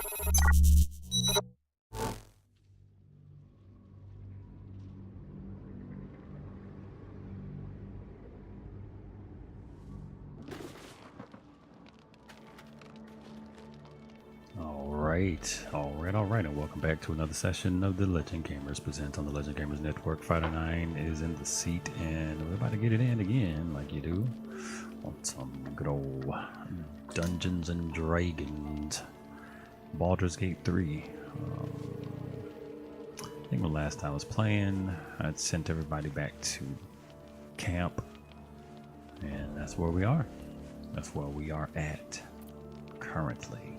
All right, and welcome back to another session of the Legend Gamers Present on the Legend Gamers Network. Fighter 9 is in the seat, and we're about to get it in again, like you do, on some good old Dungeons and Dragons. Baldur's Gate 3. I think the last time I was playing, I'd sent everybody back to camp, and that's where we are. That's where we are at currently.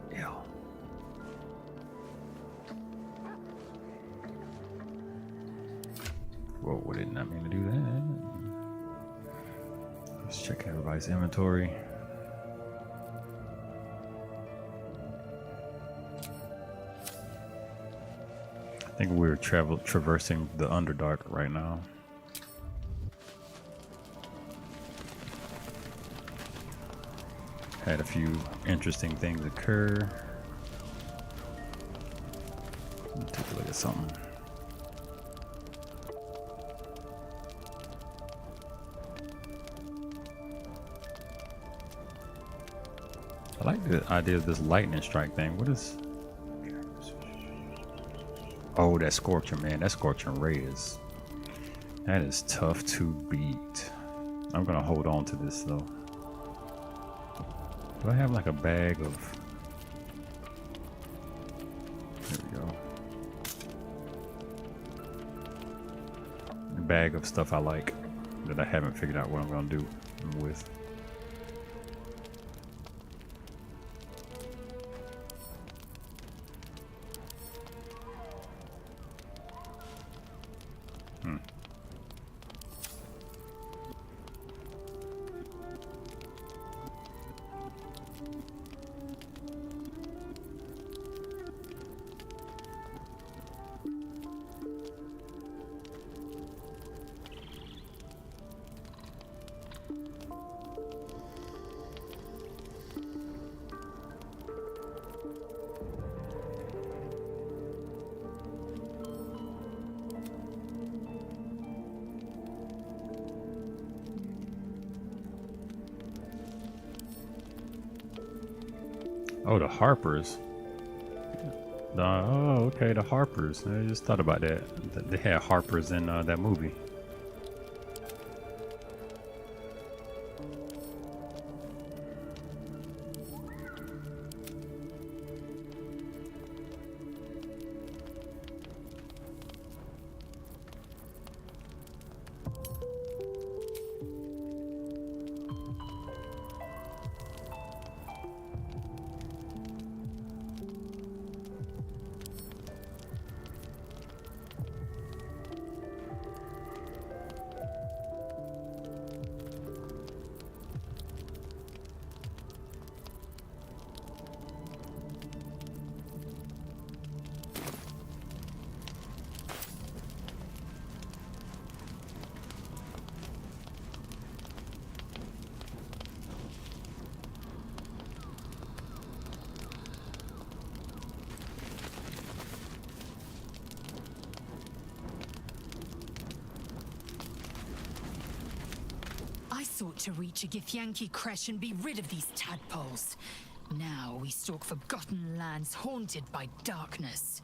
Yeah. Whoa, I did not mean to do that. Let's check everybody's inventory. I think we're traversing the Underdark right now. Had a few interesting things occur. Let's take a look at something. I like the idea of this lightning strike thing. What is... Oh, that Scorcher, man. That Scorching Ray is... That is tough to beat. I'm gonna hold on to this, though. Do I have like a bag of... There we go. A bag of stuff I like that I haven't figured out what I'm gonna do with. Oh, the Harpers. Oh, okay, the Harpers. I just thought about that. They had Harpers in that movie. I sought to reach a Githyanki creche and be rid of these tadpoles. Now we stalk forgotten lands haunted by darkness.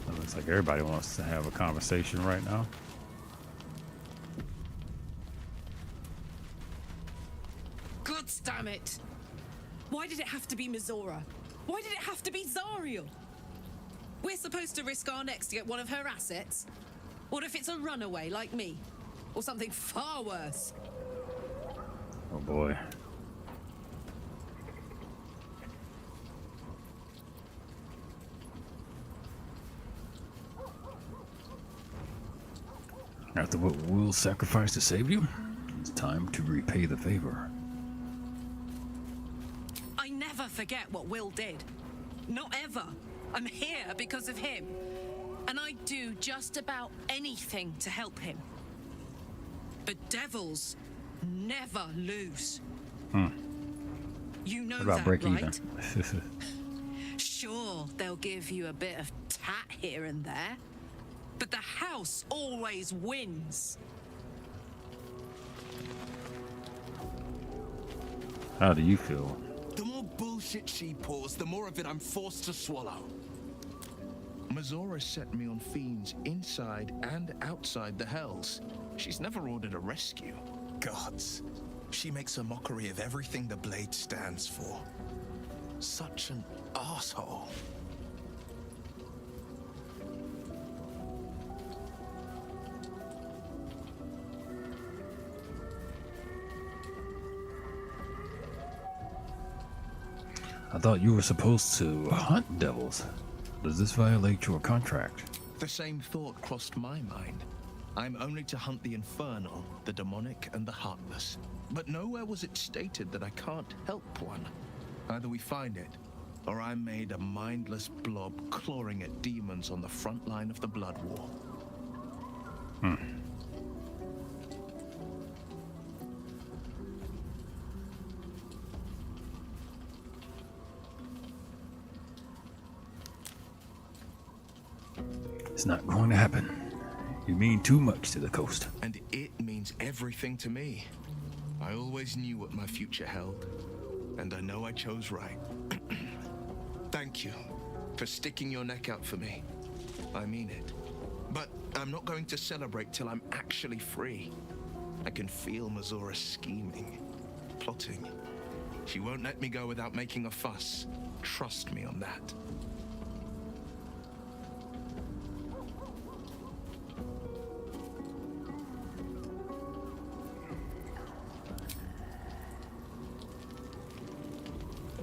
It looks like everybody wants to have a conversation right now. God damn it! Why did it have to be Mizora? Why did it have to be Zariel? We're supposed to risk our necks to get one of her assets? What if it's a runaway like me? Or something far worse? Oh boy. After what we'll sacrifice to save you, it's time to repay the favor. I never forget what Will did. Not ever. I'm here because of him. and I'd do just about anything to help him. But devils never lose. You know What about that, break right? even? Sure, they'll give you a bit of tat here and there, but the house always wins. How do you feel? The more bullshit she pours, the more of it I'm forced to swallow. Mazora set me on fiends inside and outside the Hells. She's never ordered a rescue. Gods. She makes a mockery of everything the Blade stands for. Such an asshole. I thought you were supposed to hunt devils. Does this violate your contract? The same thought crossed my mind. I'm only to hunt the infernal, the demonic, and the heartless. But nowhere was it stated that I can't help one. Either we find it, or I'm made a mindless blob clawing at demons on the front line of the Blood War. It's not going to happen. You mean too much to the coast. And it means everything to me. I always knew what my future held, and I know I chose right. Thank you for sticking your neck out for me. I mean it. But I'm not going to celebrate till I'm actually free. I can feel Mazora scheming, plotting. She won't let me go without making a fuss. Trust me on that.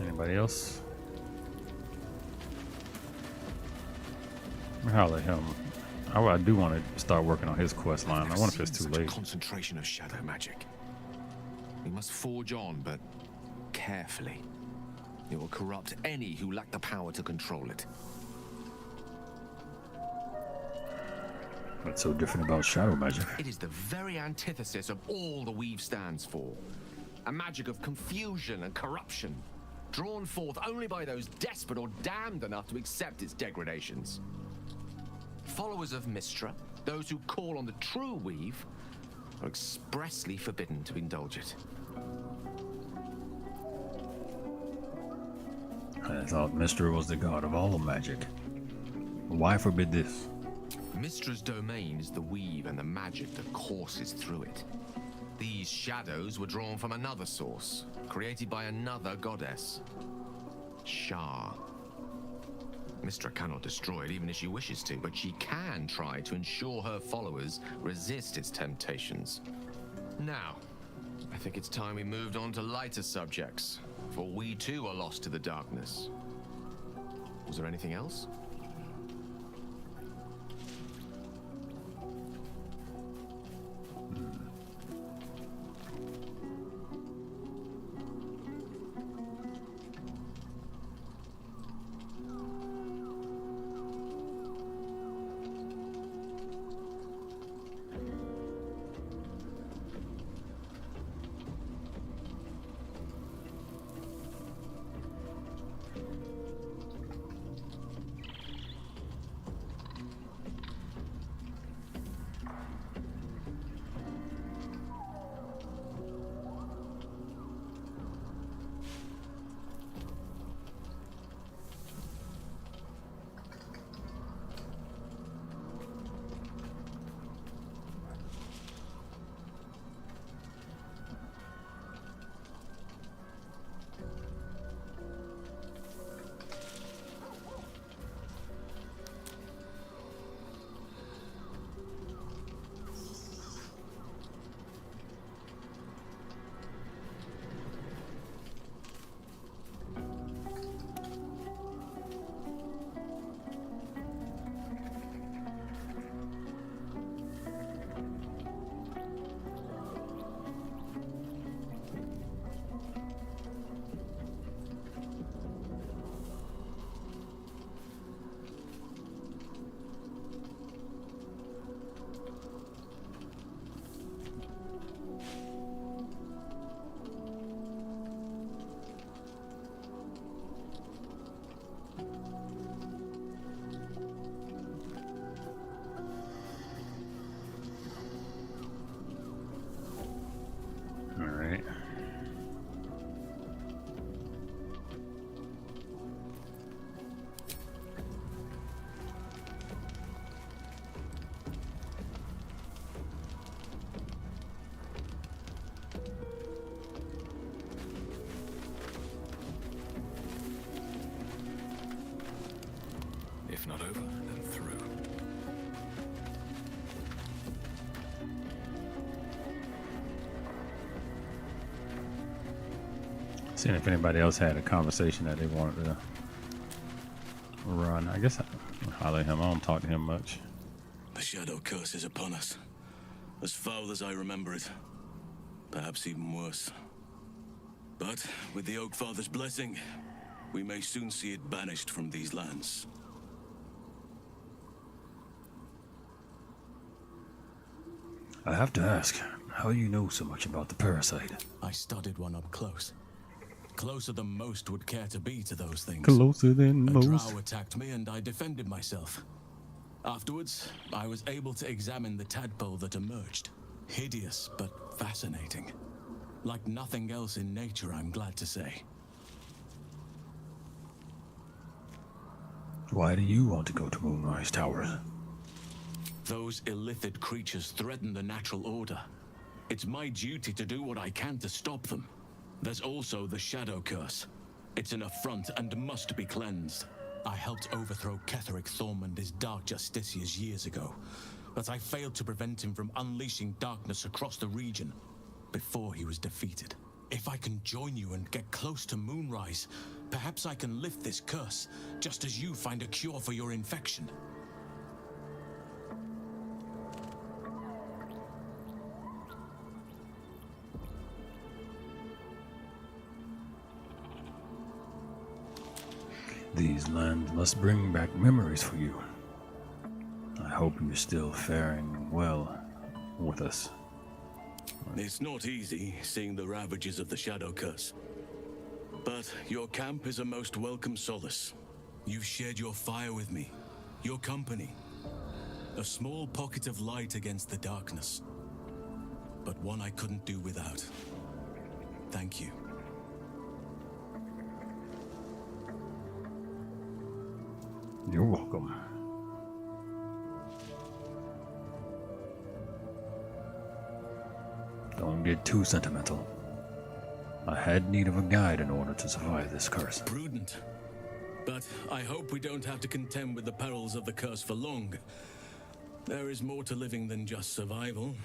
Anybody else? How the hell? I do want to start working on his quest line. I wonder if it's too Such a late. concentration of shadow magic. We must forge on, but carefully. It will corrupt any who lack the power to control it. What's so different about shadow magic? It is the very antithesis of all the Weave stands for. A magic of confusion and corruption, drawn forth only by those desperate or damned enough to accept its degradations. Followers of Mystra, those who call on the true Weave, are expressly forbidden to indulge it. I thought Mystra was the god of all magic. Why forbid this? Mystra's domain is the Weave and the magic that courses through it. These shadows were drawn from another source, created by another goddess, Shah. Mystra cannot destroy it even if she wishes to, but she can try to ensure her followers resist its temptations. Now, I think it's time we moved on to lighter subjects, for we too are lost to the darkness. Was there anything else? Seeing if anybody else had a conversation that they wanted to run. I guess I'll holler at him. I don't talk to him much. The shadow curse is upon us. As foul as I remember it. Perhaps even worse. But with the Oak Father's blessing, we may soon see it banished from these lands. I have to ask, how do you know so much about the parasite? I studied one up close. Closer than most would care to be to those things. Closer than A most. drow attacked me and I defended myself. Afterwards, I was able to examine the tadpole that emerged. Hideous, but fascinating. Like nothing else in nature, I'm glad to say. Why do you want to go to Moonrise Towers? Those illithid creatures threaten the natural order. It's my duty to do what I can to stop them. There's also the Shadow Curse. It's an affront and must be cleansed. I helped overthrow Ketheric Thorm and his Dark Justiciars years ago, but I failed to prevent him from unleashing darkness across the region before he was defeated. If I can join you and get close to Moonrise, perhaps I can lift this curse, just as you find a cure for your infection. These lands must bring back memories for you. I hope you're still faring well with us. It's not easy seeing the ravages of the Shadow Curse. But your camp is a most welcome solace. You've shared your fire with me, your company. A small pocket of light against the darkness. But one I couldn't do without. Thank you. You're welcome. Don't get too sentimental. I had need of a guide in order to survive this curse. Prudent. But I hope we don't have to contend with the perils of the curse for long. There is more to living than just survival.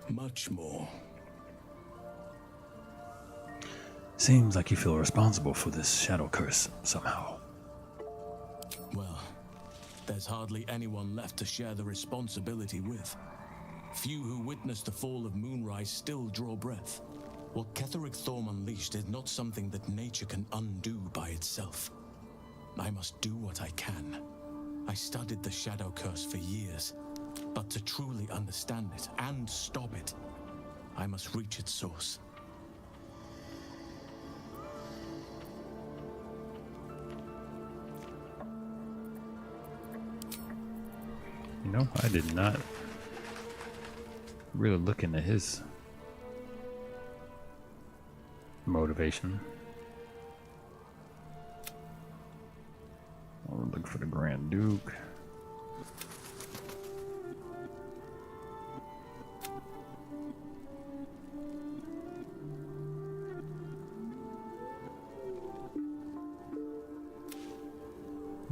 Much more. Seems like you feel responsible for this shadow curse somehow. Well, there's hardly anyone left to share the responsibility with. Few who witnessed the fall of Moonrise still draw breath. What Ketheric Thorm unleashed is not something that nature can undo by itself. I must do what I can. I studied the Shadow Curse for years, but to truly understand it and stop it, I must reach its source. You know, I did not really look into his motivation. I'll look for the Grand Duke.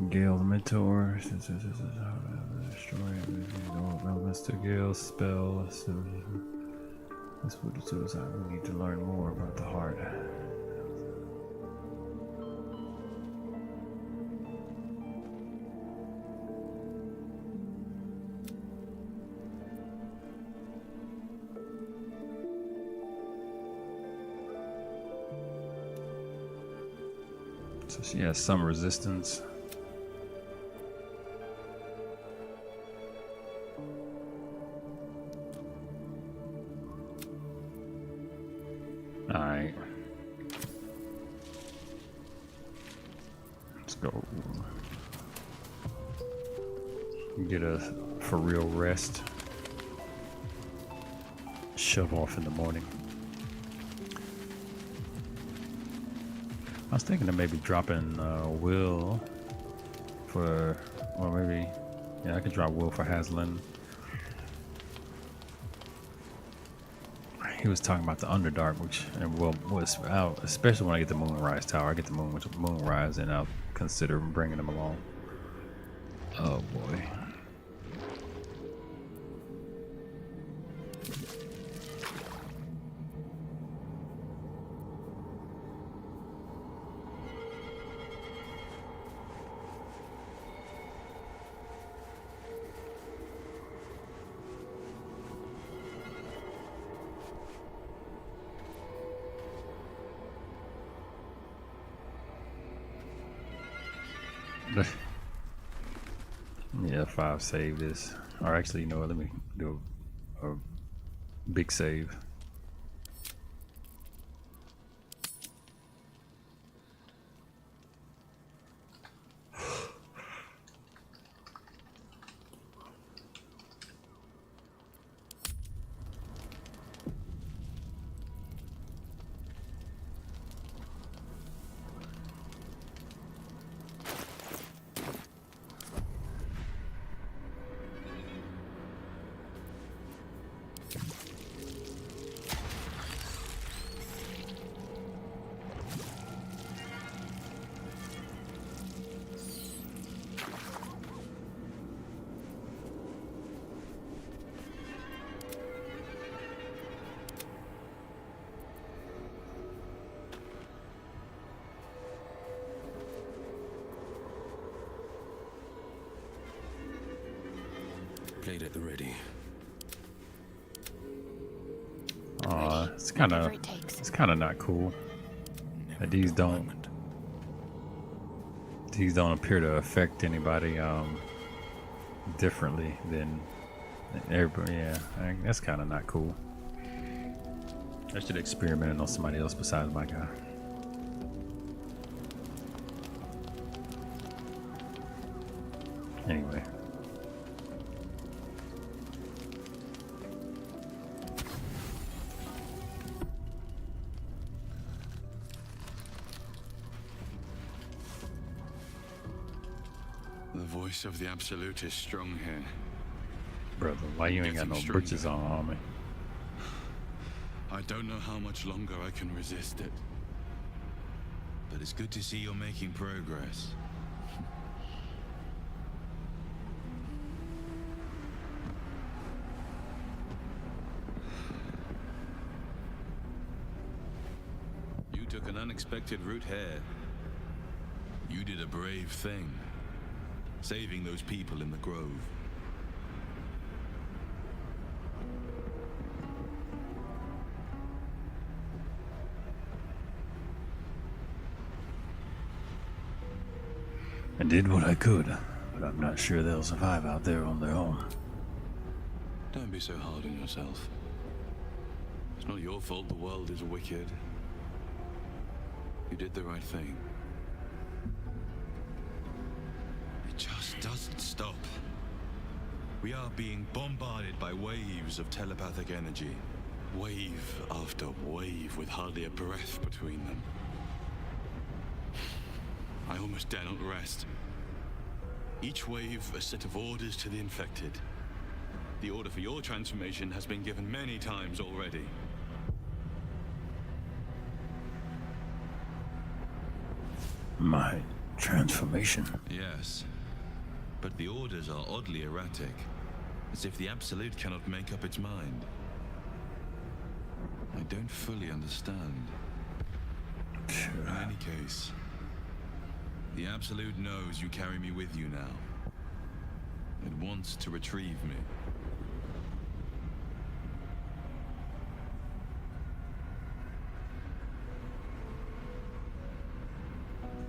Gale the Mentor. Destroy relevance to Gale spell. This would suicide. We need to learn more about the heart. So she has some resistance. Alright. Let's go. Get a for real rest. Shove off in the morning. I was thinking of maybe dropping Will for, or maybe, yeah, I could drop Will for Haslin. He was talking about the Underdark, which and Will was out, especially when I get the Moonrise Tower. I get the Moonrise, and I'll consider bringing him along. Oh boy. Yeah, 5 save this. Or actually, you know what? Let me do a big save. Blade at the ready. It's kind Whatever of it takes. it's kind of not cool that these don't appear to affect anybody differently than everybody. Yeah, that's kind of not cool. I should experiment on somebody else besides my guy. Anyway. The voice of the Absolute is strong here. Brother, why you ain't got no Getting britches stronger. on me? I don't know how much longer I can resist it. But it's good to see you're making progress. You took an unexpected route here. You did a brave thing, saving those people in the grove. I did what I could, but I'm not sure they'll survive out there on their own. Don't be so hard on yourself. It's not your fault the world is wicked. You did the right thing. It just doesn't stop. We are being bombarded by waves of telepathic energy. Wave after wave with hardly a breath between them. I almost dare not rest. Each wave a set of orders to the infected. The order for your transformation has been given many times already. My transformation. Yes, but the orders are oddly erratic, as if the Absolute cannot make up its mind. I don't fully understand. In any case, the Absolute knows you carry me with you now. It wants to retrieve me.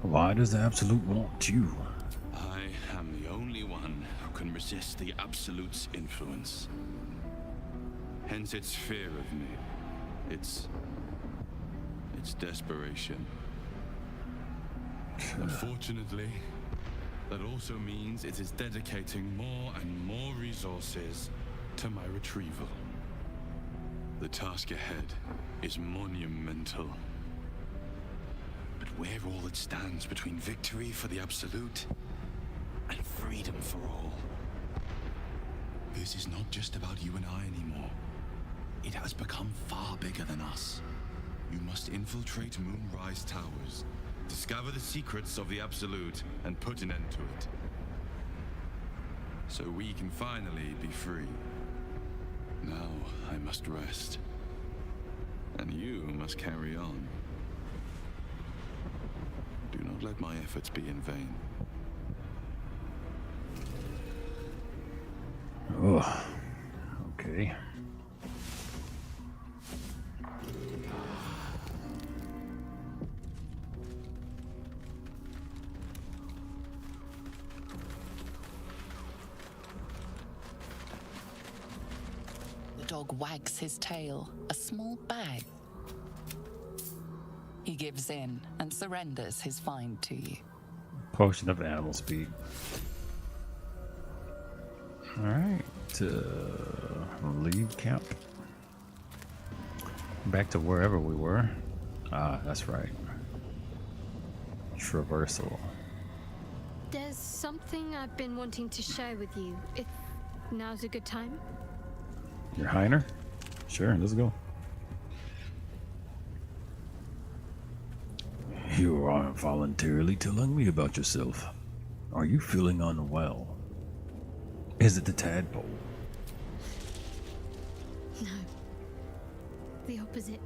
Why does the Absolute want you? I am the only one who can resist the Absolute's influence. Hence its fear of me. Its desperation. Unfortunately, that also means it is dedicating more and more resources to my retrieval. The task ahead is monumental. But we're all that stands between victory for the Absolute and freedom for all. This is not just about you and I anymore. It has become far bigger than us. You must infiltrate Moonrise Towers, discover the secrets of the Absolute, and put an end to it. So we can finally be free. Now I must rest. And you must carry on. Do not let my efforts be in vain. Oh, okay. dog wags his tail, a small bag. He gives in and surrenders his find to you. Potion of animal speed. Alright, leave camp. Back to wherever we were. Ah, that's right. Traversal. There's something I've been wanting to share with you, if now's a good time. Your Heiner? Sure, let's go. You are voluntarily telling me about yourself. Are you feeling unwell? Is it the tadpole? No. The opposite.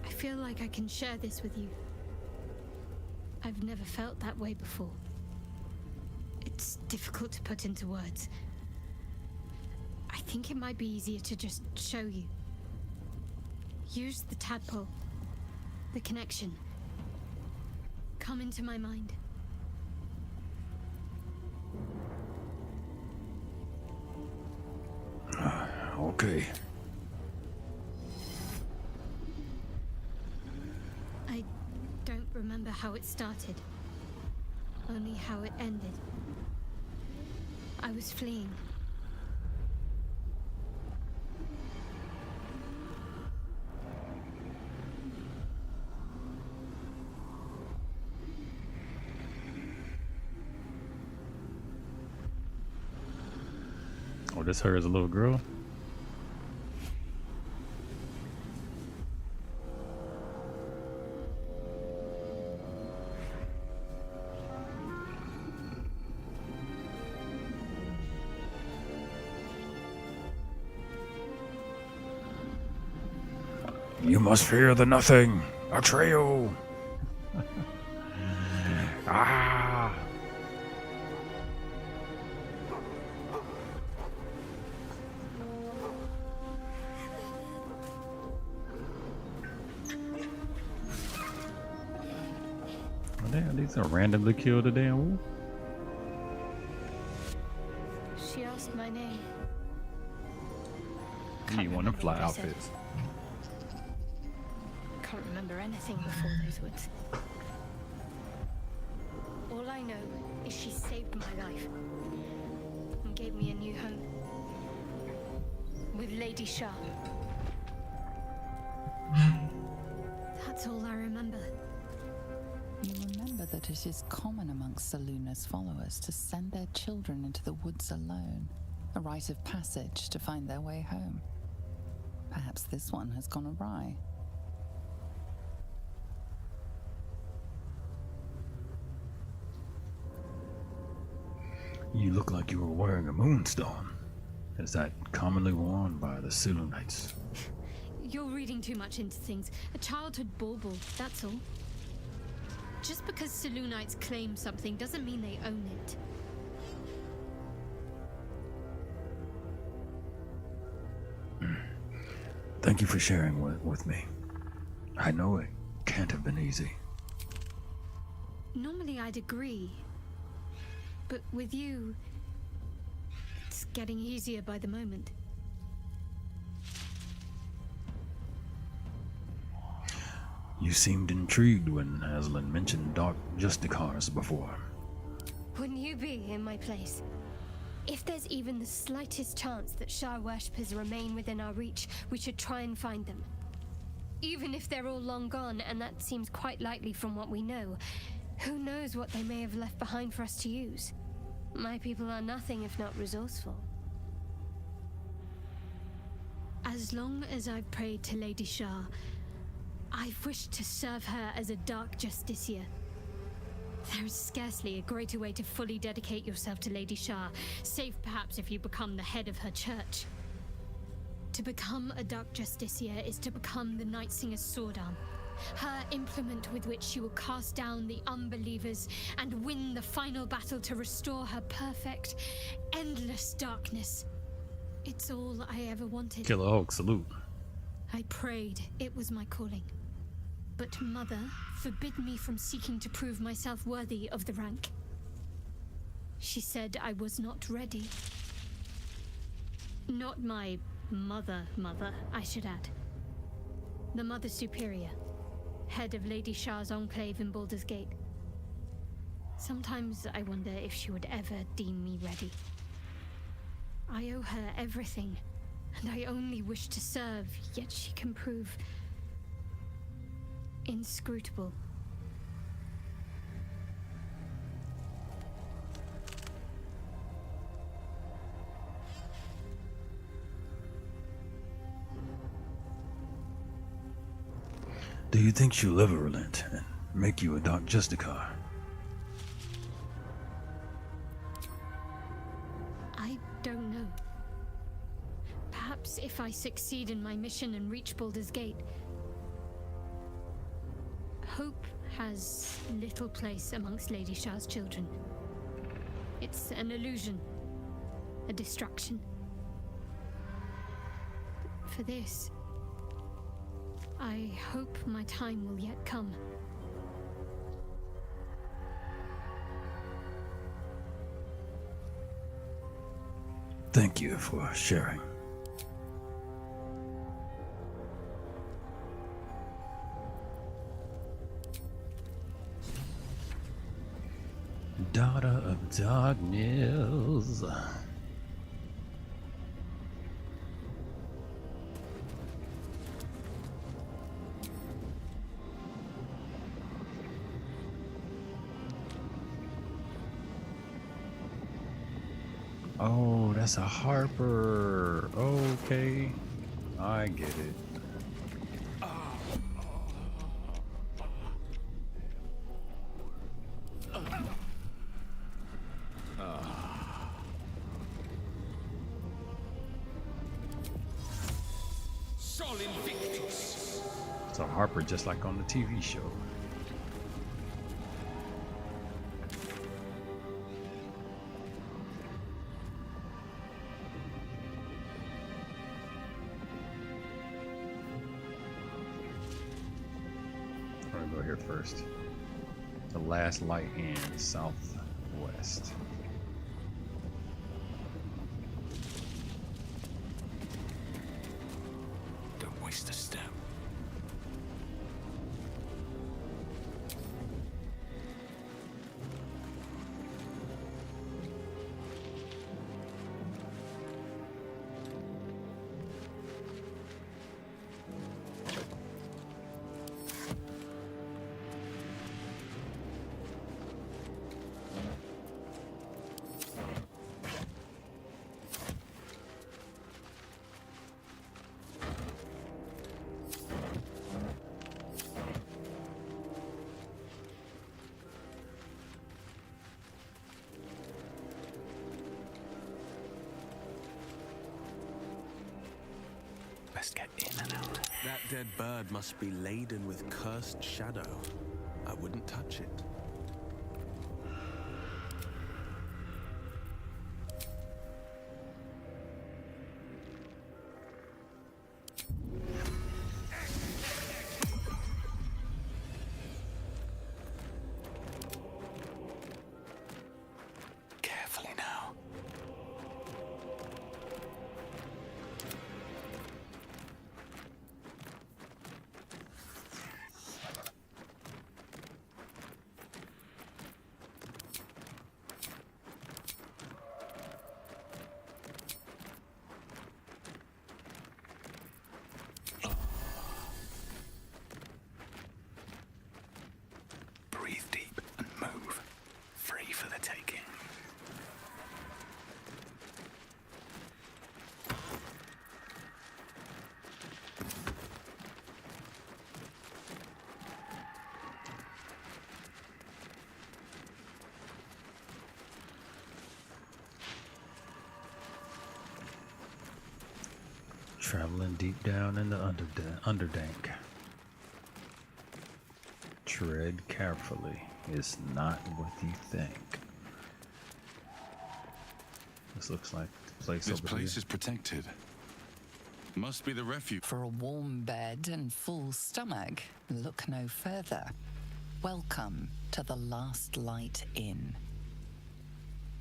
I feel like I can share this with you. I've never felt that way before. It's difficult to put into words. I think it might be easier to just show you. Use the tadpole. The connection. Come into my mind. Okay. I don't remember how it started. Only how it ended. I was fleeing. Oh, this her as a little girl? You must fear the nothing. Atreyu. Ah. Damn, these are randomly killed a damn wolf. She asked my name. You want to fly outfits. Can't remember anything before those words. All I know is she saved my life and gave me a new home with Lady Shah. That's all I remember. You remember that it is common amongst Selûne's followers to send their children into the woods alone, a rite of passage to find their way home. Perhaps this one has gone awry. You look like you were wearing a moonstone. Is that commonly worn by the Selûnites? You're reading too much into things. A childhood bauble, that's all. Just because Selûnites claim something doesn't mean they own it. Thank you for sharing with me. I know it can't have been easy. Normally I'd agree. But with you, it's getting easier by the moment. You seemed intrigued when Aslan mentioned Dark Justicars before. Wouldn't you be in my place? If there's even the slightest chance that Shah worshippers remain within our reach, we should try and find them. Even if they're all long gone, and that seems quite likely from what we know, who knows what they may have left behind for us to use? My people are nothing if not resourceful. As long as I've prayed to Lady Shah, I've wished to serve her as a Dark Justiciar. There is scarcely a greater way to fully dedicate yourself to Lady Shah, save perhaps if you become the head of her church. To become a Dark Justiciar is to become the Night Singer's sword arm, her implement with which she will cast down the unbelievers and win the final battle to restore her perfect, endless darkness. It's all I ever wanted. Killer Hulk, salute. I prayed it was my calling. But Mother forbid me from seeking to prove myself worthy of the rank. She said I was not ready. Not my Mother, I should add. The Mother Superior, head of Lady Shah's enclave in Baldur's Gate. Sometimes I wonder if she would ever deem me ready. I owe her everything, and I only wish to serve, yet she can prove inscrutable. Do you think she'll ever relent and make you a Dark Justicar? I don't know. Perhaps if I succeed in my mission and reach Baldur's Gate. Hope has little place amongst Lady Shah's children. It's an illusion, a distraction. For this, I hope my time will yet come. Thank you for sharing. Daughter of Darkness. Oh, that's a Harper. Okay, I get it. Sol Invictus. It's a Harper just like on the TV show. I'm gonna go here first. The last light in southwest. Don't waste a step. Best get in and out. That dead bird must be laden with cursed shadow. I wouldn't touch it. Carefully now. Breathe deep and move. Free for the taking. Traveling deep down in the underdank. Tread carefully. It's not what you think. This looks like the place This over place here. is protected. Must be the refuge. For a warm bed and full stomach, look no further. Welcome to the Last Light Inn.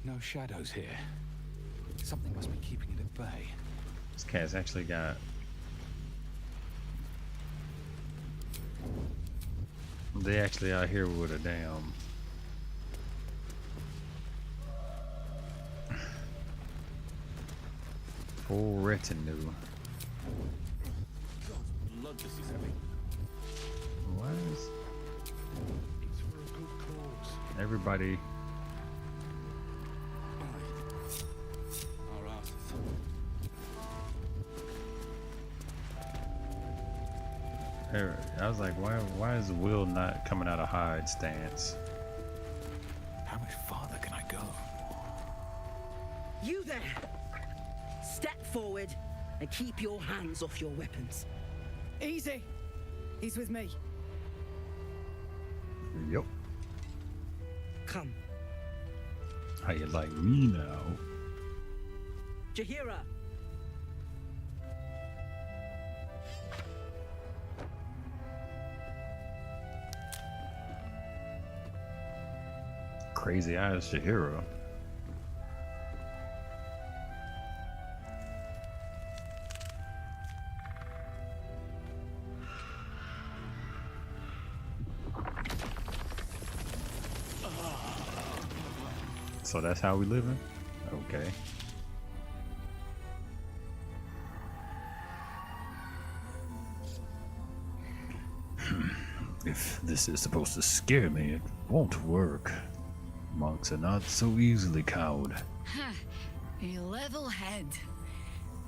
No shadows here. Something must be keeping it at bay. This cat's actually got. They actually out here with a damn. Full retinue. Blood, this is heavy. Why is It's for a good cause. everybody? Our asses. I was like, why is Will not coming out of hide stance? How much farther can I go? You there! Step forward and keep your hands off your weapons. Easy. He's with me. Yep. Come. How you like me now? Jaheira! Crazy eyes Jaheira. So that's how we living? Okay. If this is supposed to scare me, it won't work. Monks are not so easily cowed. A level head.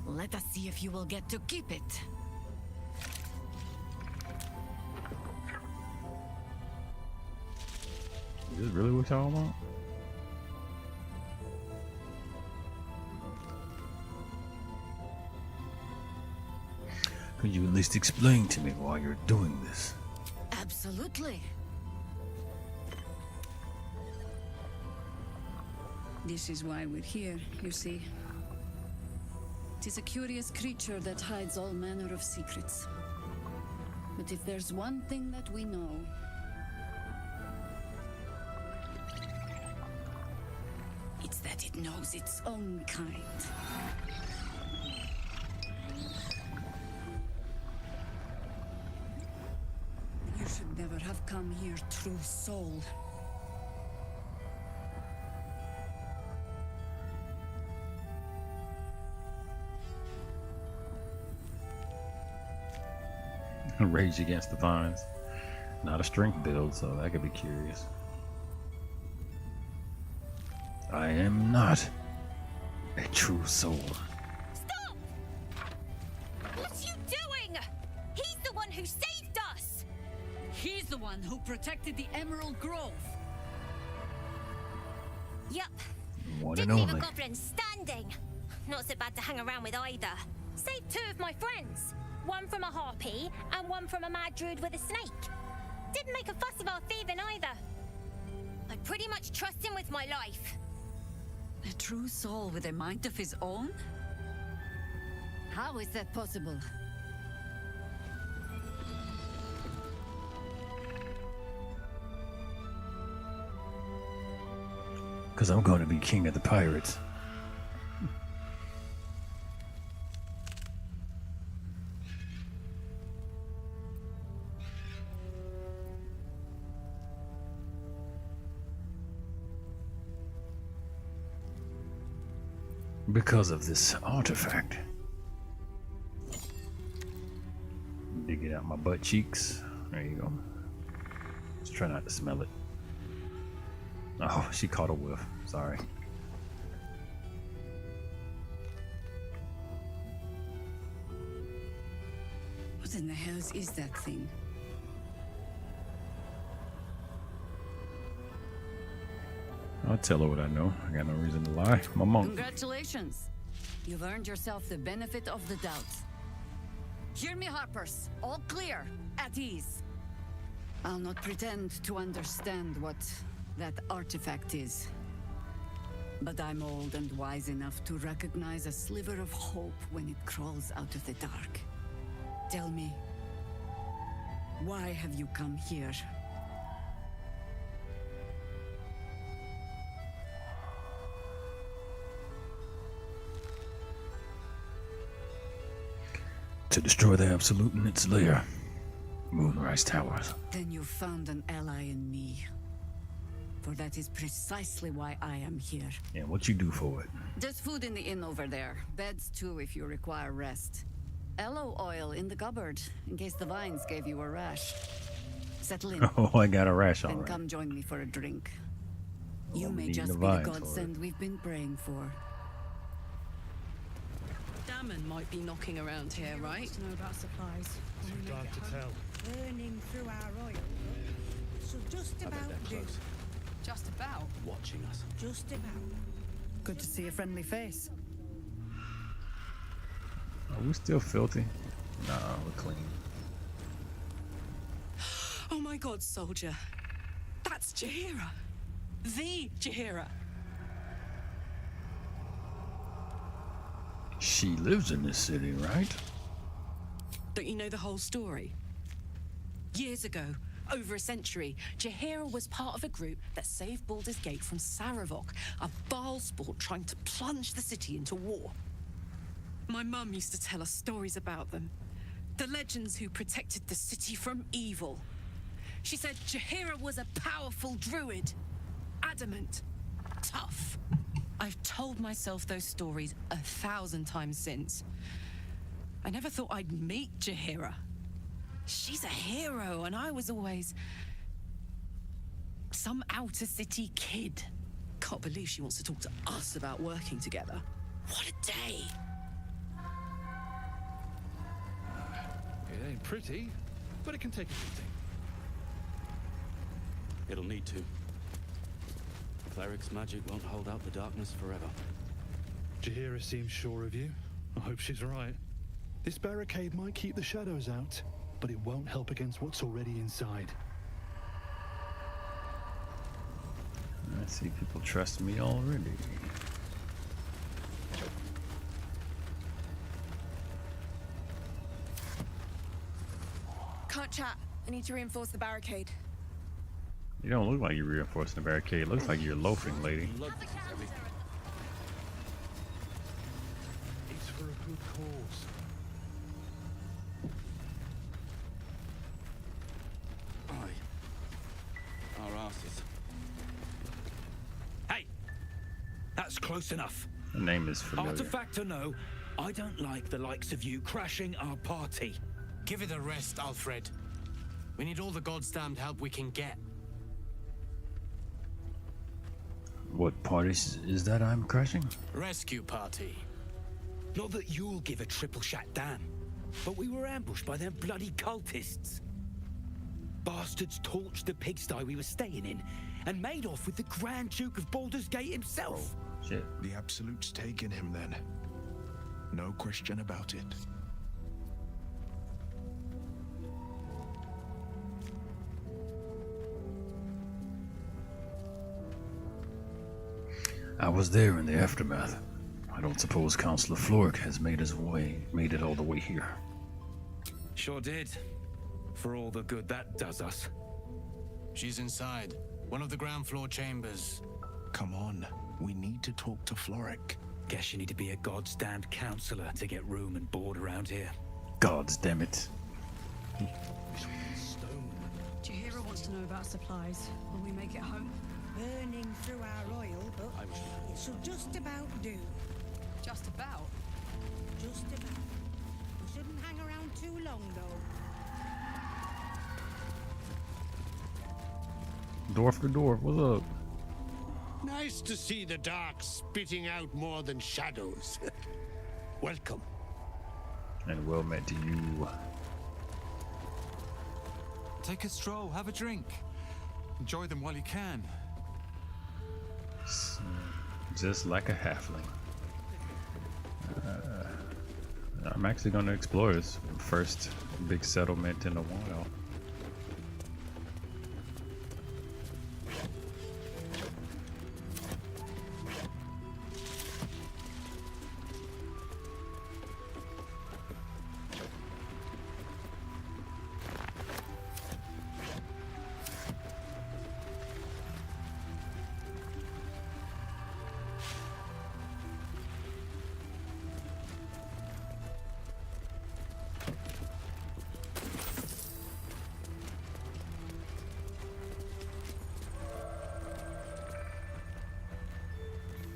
Let us see if you will get to keep it. Is this really what y'all want? Could you at least explain to me why you're doing this? Absolutely. This is why we're here, you see. Tis a curious creature that hides all manner of secrets. But if there's one thing that we know, it's that it knows its own kind. You should never have come here, true soul. Rage Against the Vines. Not a strength build, so that could be curious. I am not a true soul. Stop! What you doing? He's the one who saved us! He's the one who protected the Emerald Grove. Yup. One Didn't and leave only. a goblin standing. Not so bad to hang around with either. Saved two of my friends. One from a harpy, and one from a mad druid with a snake. Didn't make a fuss about thieving either. I pretty much trust him with my life. A true soul with a mind of his own? How is that possible? Because I'm going to be king of the pirates. Because of this artifact. Dig it out my butt cheeks. There you go. Let's try not to smell it. Oh, she caught a whiff. Sorry. What in the hells is that thing? I'll tell her what I know. I got no reason to lie. My monk. Congratulations. You've earned yourself the benefit of the doubt. Hear me, Harpers. All clear. At ease. I'll not pretend to understand what that artifact is. But I'm old and wise enough to recognize a sliver of hope when it crawls out of the dark. Tell me, why have you come here? To destroy the Absolute in its lair. Moonrise Towers. Then you found an ally in me. For that is precisely why I am here. And what you do for it? There's food in the inn over there. Beds too if you require rest. Aloe oil in the cupboard, in case the vines gave you a rash. Settle in. Oh, I got a rash And already. come join me for a drink. You I'm may needing just the be the vines for it. godsend we've been praying for. Damon might be knocking around here, right? To know about supplies. Too dark to tell. Burning through our oil. So just about do. Just about. Watching us. Just about. Good to see a friendly face. Are we still filthy? Nah, we're clean. Oh my god, soldier. That's Jaheira. The Jaheira. She lives in this city, right? Don't you know the whole story? Years ago, over a century, Jaheira was part of a group that saved Baldur's Gate from Saravok, a Baalsport trying to plunge the city into war. My mum used to tell us stories about them. The legends who protected the city from evil. She said Jaheira was a powerful druid. Adamant. Tough. I've told myself those stories 1,000 times since. I never thought I'd meet Jaheira. She's a hero, and I was always some outer city kid. Can't believe she wants to talk to us about working together. What a day! It ain't pretty, but it can take a beating. It'll need to. Cleric's magic won't hold out the darkness forever. Jaheira seems sure of you. I hope she's right. This barricade might keep the shadows out, but it won't help against what's already inside. I see people trust me already. Can't chat. I need to reinforce the barricade. You don't look like you're reinforcing the barricade. It looks like you're loafing, lady. It's for a good cause. Aye. Our asses. Hey! That's close enough. The name is familiar. Artifact or no, I don't like the likes of you crashing our party. Give it a rest, Alfred. We need all the goddamned help we can get. What party is that I'm crashing? Rescue party. Not that you'll give a triple shot damn, but we were ambushed by them bloody cultists. Bastards torched the pigsty we were staying in and made off with the Grand Duke of Baldur's Gate himself. Shit. The Absolute's taken him then. No question about it. I was there in the aftermath. I don't suppose Councillor Floric has made it all the way here. Sure did. For all the good that does us. She's inside. One of the ground floor chambers. Come on. We need to talk to Floric. Guess you need to be a goddamned counselor to get room and board around here. Gods damn it. Jaheira wants to know about supplies. Will we make it home? Burning through our oil, but it should just about do. Just about? Just about. We shouldn't hang around too long, though. Dwarf to dwarf, what's up? Nice to see the dark spitting out more than shadows. Welcome. And well met to you. Take a stroll, have a drink. Enjoy them while you can. Just like a halfling. I'm actually going to explore this first big settlement in the wild.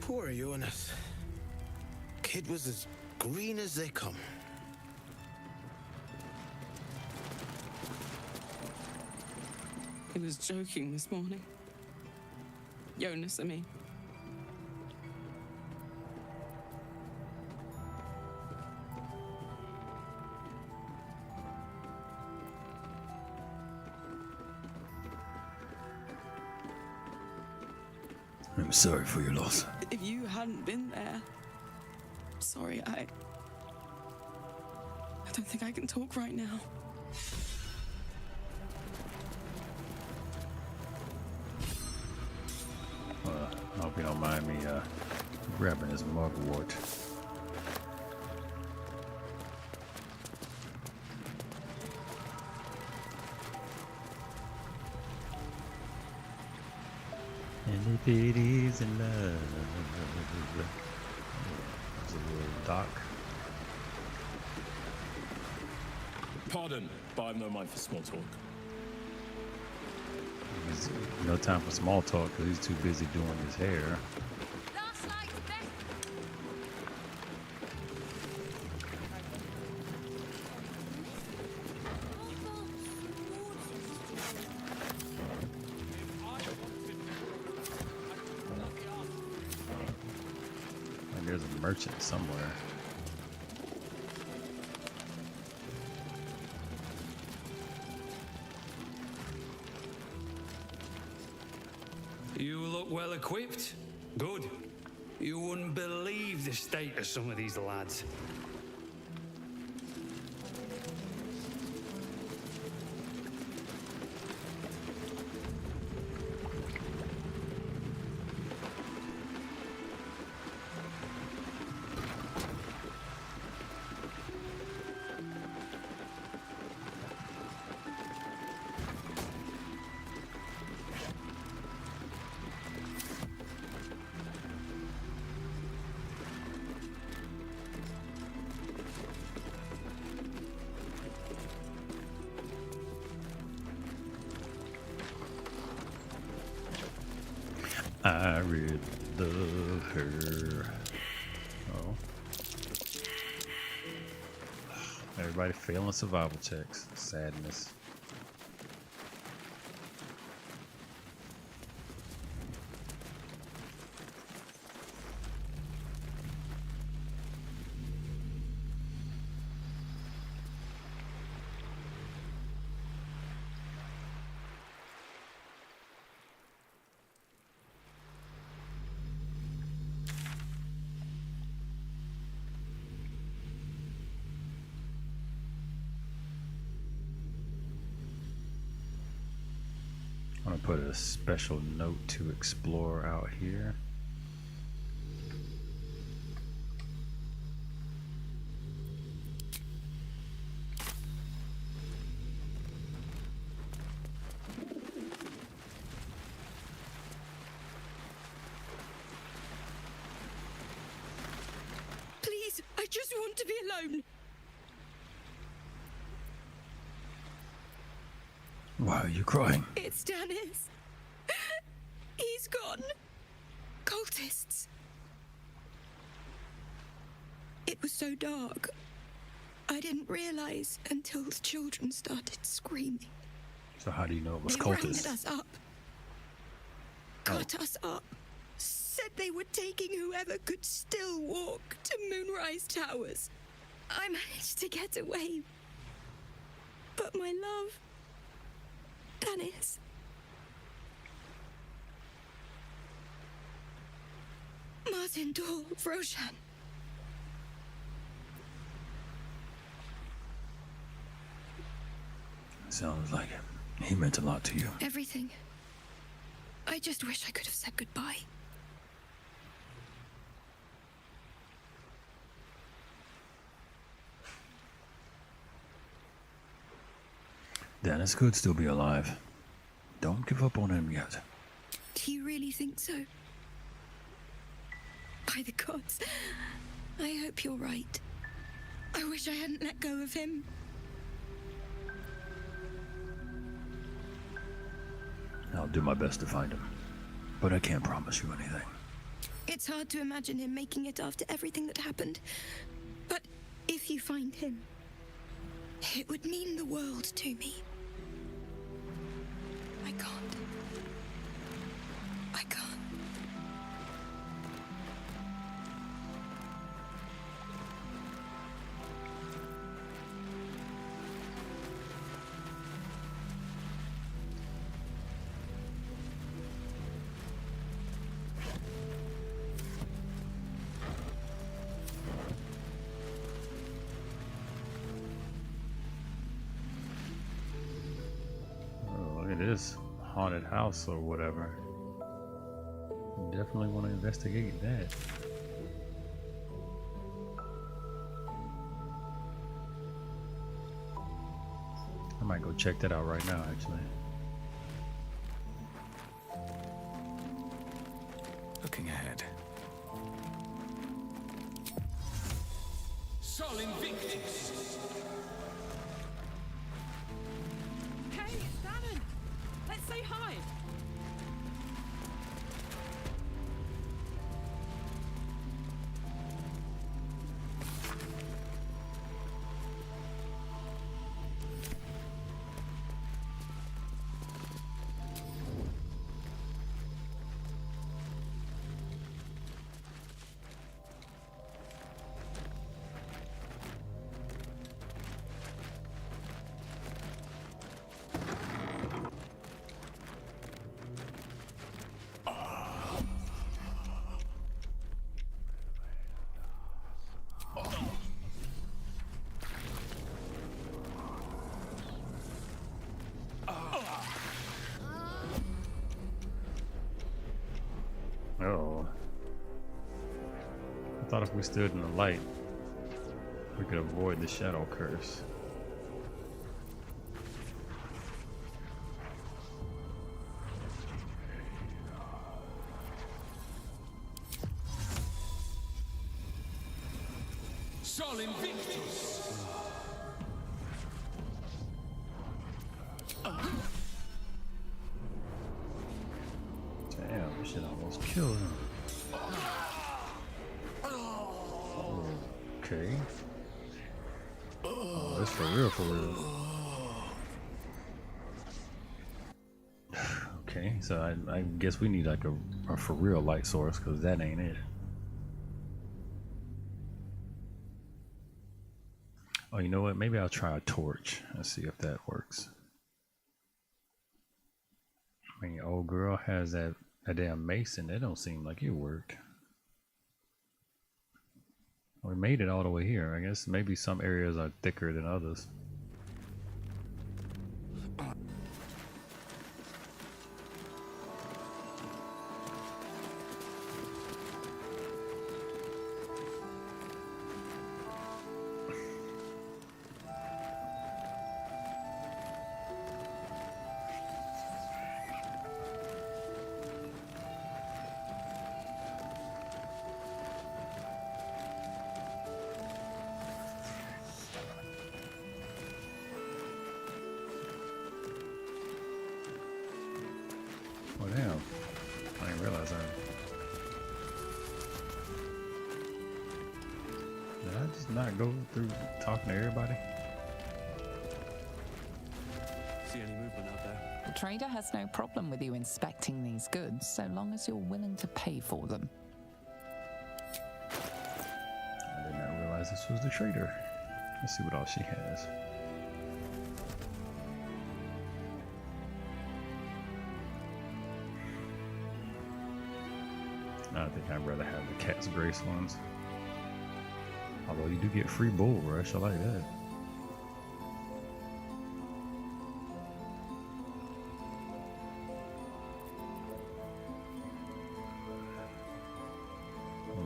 Poor Eunice. Kid was as green as they come. He was joking this morning. Jonas, I mean. I'm sorry for your loss. If you hadn't been there... Sorry, I don't think I can talk right now. I hope you don't mind me grabbing his mugwort. And if it is in love, there's a little dock. Pardon, but I've no mind for small talk. There's no time for small talk because he's too busy doing his hair. And there's a merchant somewhere. You look well equipped. Good. You wouldn't believe the state of some of these lads. I really love her. Oh. Everybody failing survival checks. Sadness. I'm gonna put a special note to explore out here. Please, I just want to be alone. Why are you crying? It's Dennis. He's gone. Cultists. It was so dark. I didn't realize until the children started screaming. So how do you know it was They cultists? rounded us up. Cut us up. Said they were taking whoever could still walk to Moonrise Towers. I managed to get away. But my love... Dennis. Martin Dor, Roshan. Sounds like it. He meant a lot to you. Everything. I just wish I could have said goodbye. Dennis could still be alive. Don't give up on him yet. Do you really think so? By the gods, I hope you're right. I wish I hadn't let go of him. I'll do my best to find him, but I can't promise you anything. It's hard to imagine him making it after everything that happened. But if you find him, it would mean the world to me. I can't. I can't. This haunted house or whatever. Definitely want to investigate that. I might go check that out right now, actually. Looking ahead. Sol Invictus! Hey, it's Dannon! Let's say hi! Oh. I thought if we stood in the light, we could avoid the shadow curse. Sol Invictus! Damn, this shit almost killed him. Okay. Oh, that's for real, for real. Okay, so I guess we need like a for real light source, because that ain't it. Oh, you know what? Maybe I'll try a torch and see if that works. I mean, old girl has that damn mace, and it don't seem like it worked. We made it all the way here. I guess maybe some areas are thicker than others. Oh damn, I didn't realize that. Did I just not go through talking to everybody? See any movement out there? The trader has no problem with you inspecting these goods, so long as you're willing to pay for them. I did not realize this was the trader. Let's see what else she has. I think I'd rather have the Cat's Grace ones. Although you do get free Bull Rush, I like that.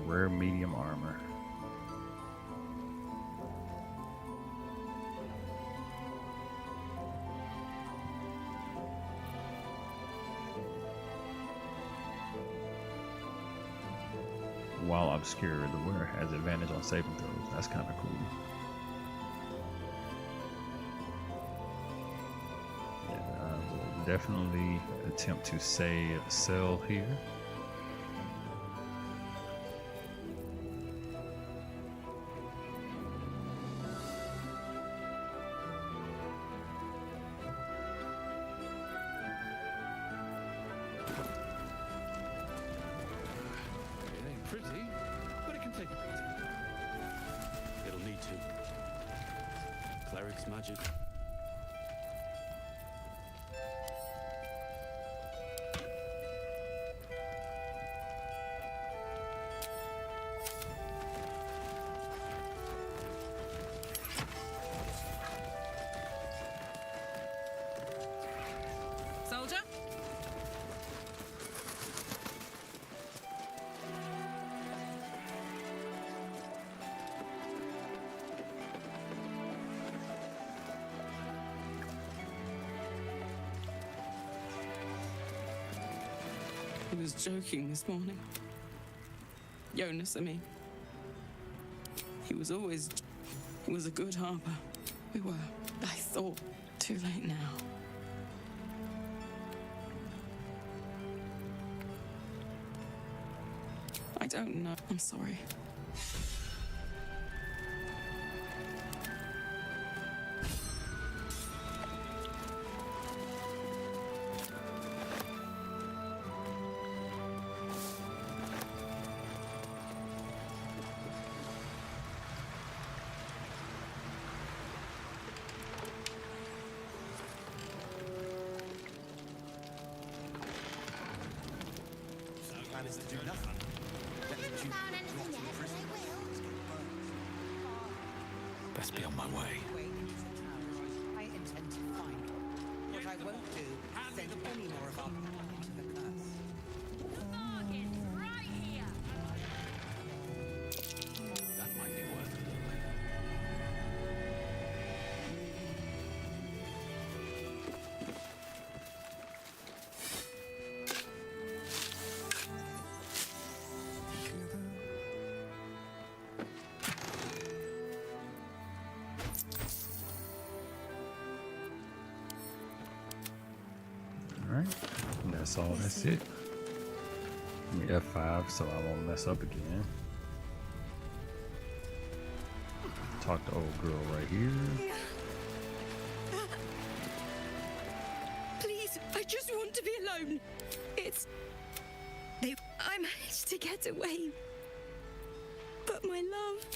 Rare medium armor. While obscure, the wearer has advantage on saving throws. That's kind of cool. Yeah, I will definitely attempt to sell here. pretty, but it can take a beating. It'll need to. Cleric's magic. Soldier? He was joking this morning. Jonas, I mean. He was a good harper. We were, I thought, too late now. I don't know. I'm sorry. Plan is to do nothing. Best be on my way. I intend to find her. What I won't do is send any more of our people into the curse. That might be worth it. Alright, and that's all, that's it. Give me F5 so I won't mess up again. Talk to old girl right here. Please, I just want to be alone. I managed to get away. But my love,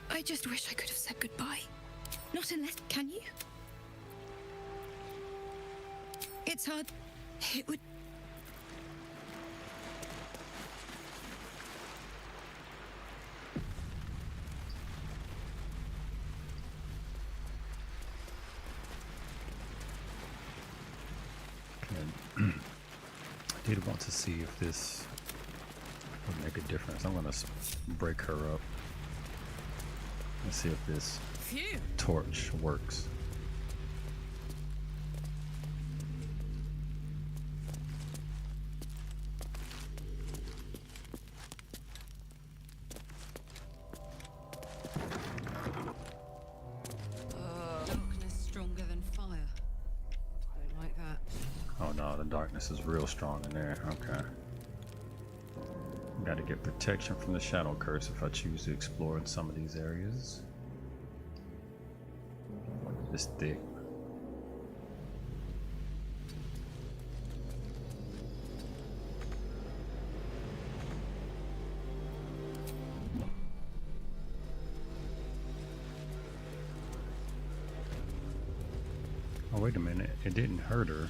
I just wish I could have said goodbye. Not unless, can you? It's hard. It would. I did want to see if this would make a difference. I'm gonna break her up and see if this torch works. Darkness stronger than fire. I don't like that. Oh no, the darkness is real strong in there. Okay. Got to get protection from the shadow curse if I choose to explore in some of these areas. It's thick. Oh wait a minute, it didn't hurt her.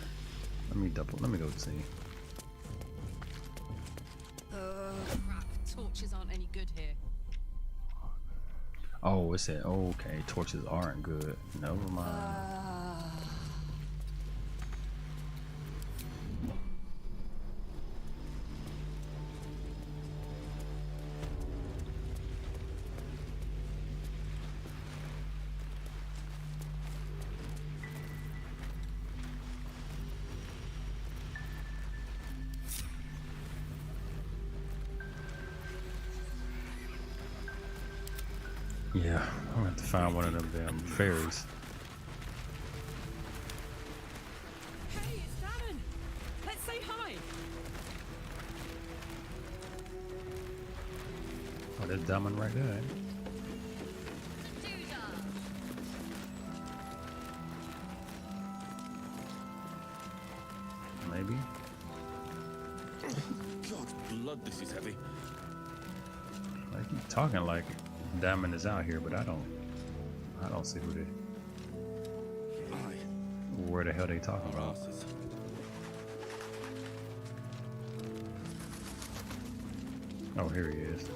Let me go see. Crap. Torches aren't any good here. Oh, it said, oh, okay, torches aren't good. Never mind. Yeah, I'm gonna have to find one of them damn fairies. Hey, it's Damon. Let's say hi. Oh, there's Damon right there. Ain't it? Maybe. God, blood, this is heavy. They keep talking like Diamond is out here, but I don't see where the hell they talking about. Oh, here he is.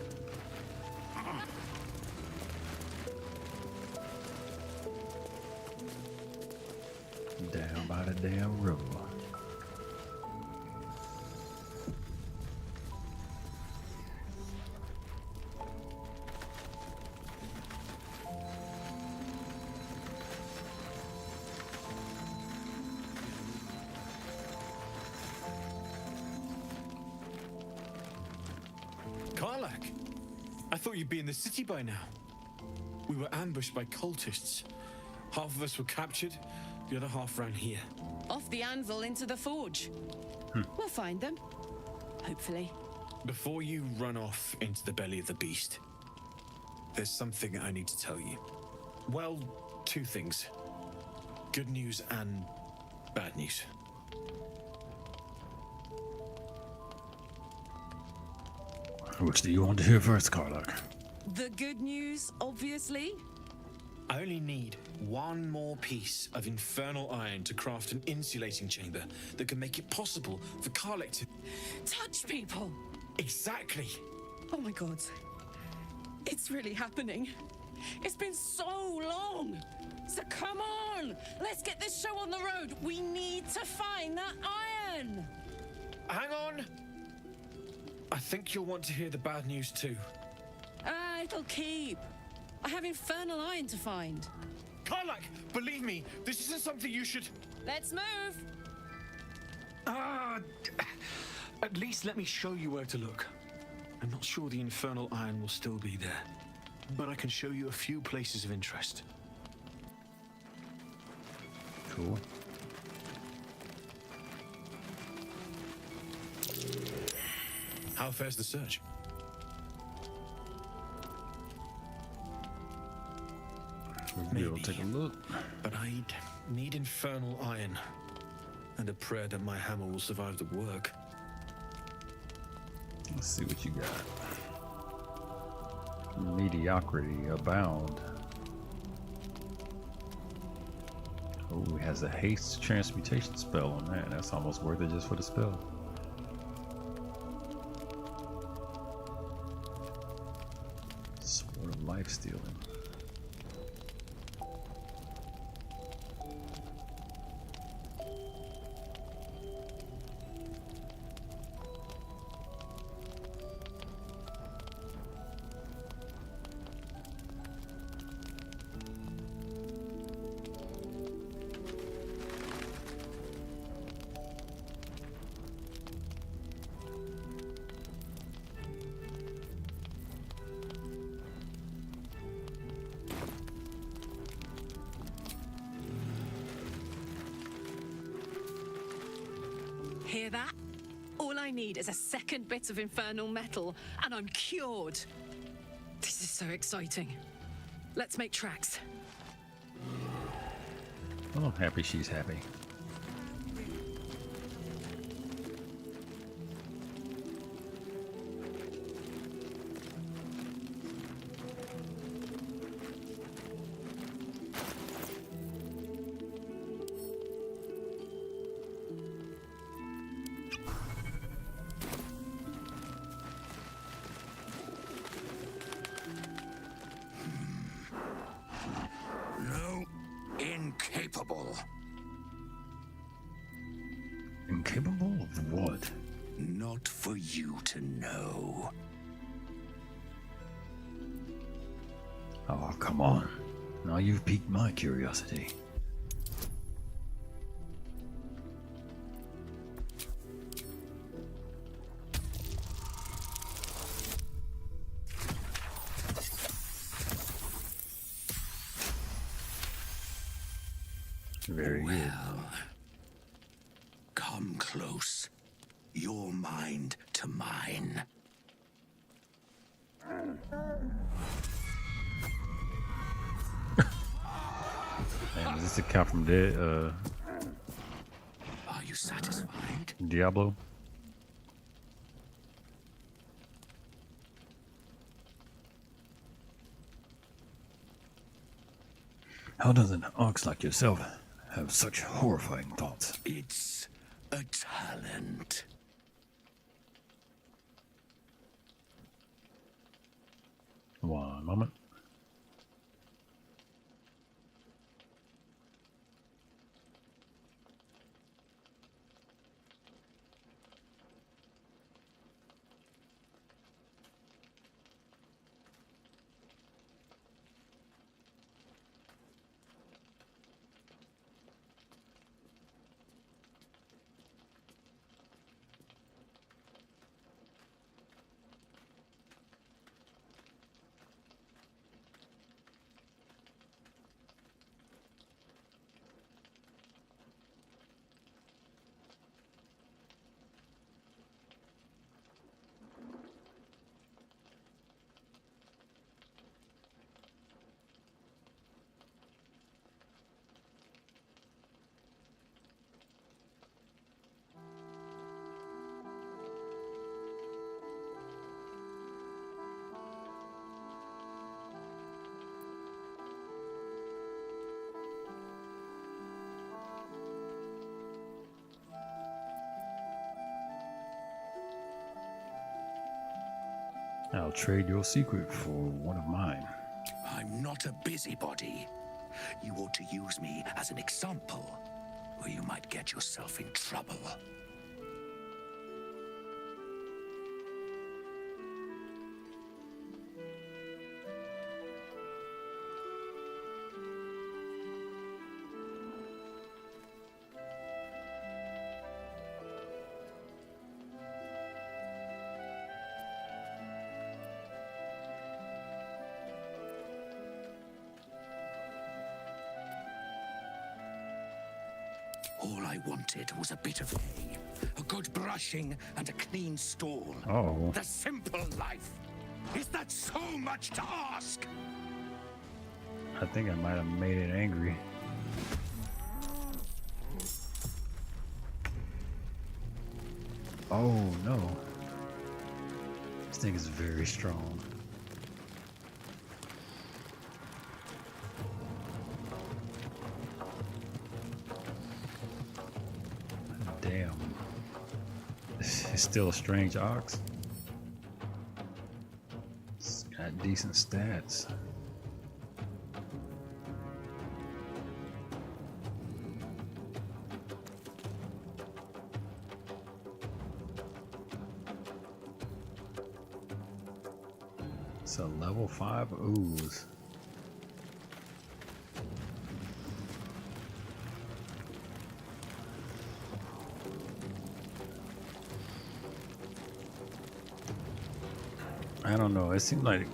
Down by the damn river. Karlach, I thought you'd be in the city by now. We were ambushed by cultists. Half of us were captured, the other half ran here. Off the anvil into the forge. We'll find them. Hopefully. Before you run off into the belly of the beast, there's something I need to tell you. Well, two things. Good news and bad news. Which do you want to hear first, Karlach? The good news, obviously. I only need one more piece of infernal iron to craft an insulating chamber that can make it possible for Karlach to touch people. Exactly. Oh my god. It's really happening. It's been so long. So come on. Let's get this show on the road. We need to find that iron. Hang on. I think you'll want to hear the bad news too. It'll keep. I have infernal iron to find. Karlach, believe me, this isn't something you should... Let's move. At least let me show you where to look. I'm not sure the infernal iron will still be there, but I can show you a few places of interest. Cool. How fares the search? We'll take a look. But I'd need infernal iron and a prayer that my hammer will survive the work. Let's see what you got. Mediocrity abound. Oh, he has a haste transmutation spell on that. That's almost worth it just for the spell. Sword of life stealing. Hear that? All I need is a second bit of infernal metal, and I'm cured. This is so exciting. Let's make tracks. Well, I'm happy she's happy. Incapable. Incapable of what? Not for you to know. Oh, come on. Now you've piqued my curiosity. Very good. Come close. Your mind to mine. Man, is this a count from dead? Are you satisfied? Diablo? How does an ox like yourself have such horrifying thoughts? It's a talent. One moment. I'll trade your secret for one of mine. I'm not a busybody. You ought to use me as an example, or you might get yourself in trouble. All I wanted was a bit of hay, a good brushing, and a clean stall. Oh. The simple life. Is that so much to ask? I think I might have made it angry. Oh no. This thing is very strong. Damn. It's still a strange ox. It's got decent stats. It's a level 5 ooze. I don't know. It seems like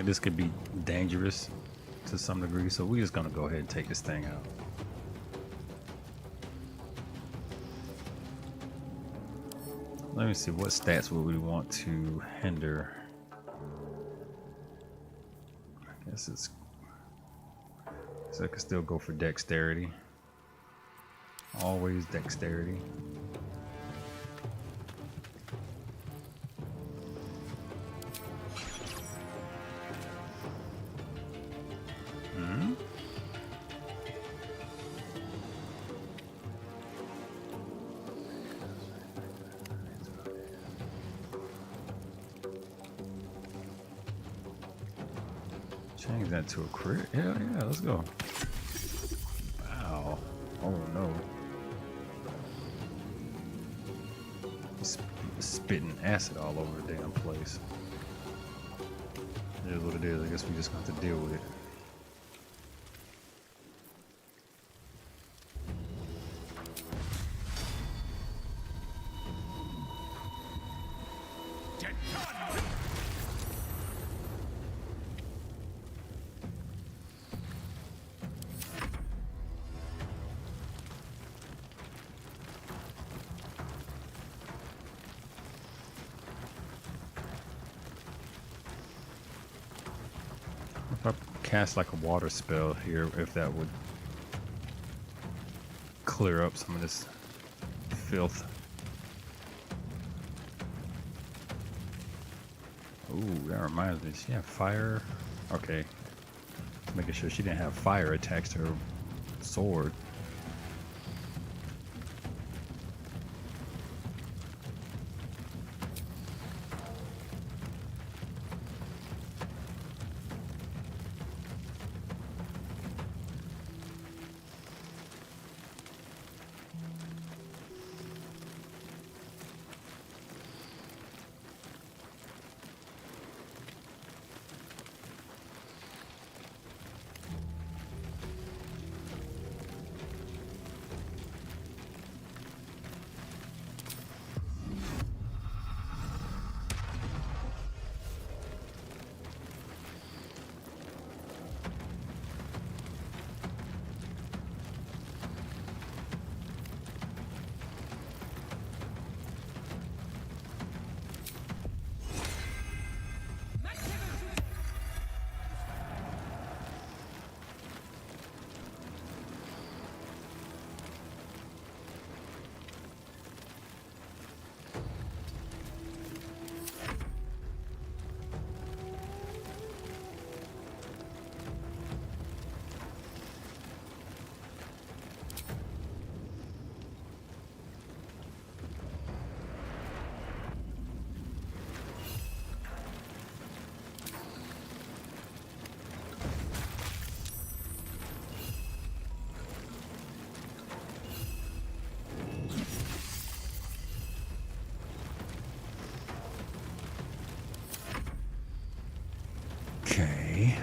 this could be dangerous to some degree, so we're just gonna go ahead and take this thing out. Let me see, what stats would we want to hinder? I guess it's, so I could still go for dexterity. Always dexterity. Change that to a crit. Yeah, let's go. Wow. Oh no. Spitting acid all over the damn place. It is what it is. I guess we just have to deal with it. If I cast like a water spell here, if that would clear up some of this filth. Ooh, that reminds me. Yeah, fire. Okay. Making sure she didn't have fire attached to her sword. Okay.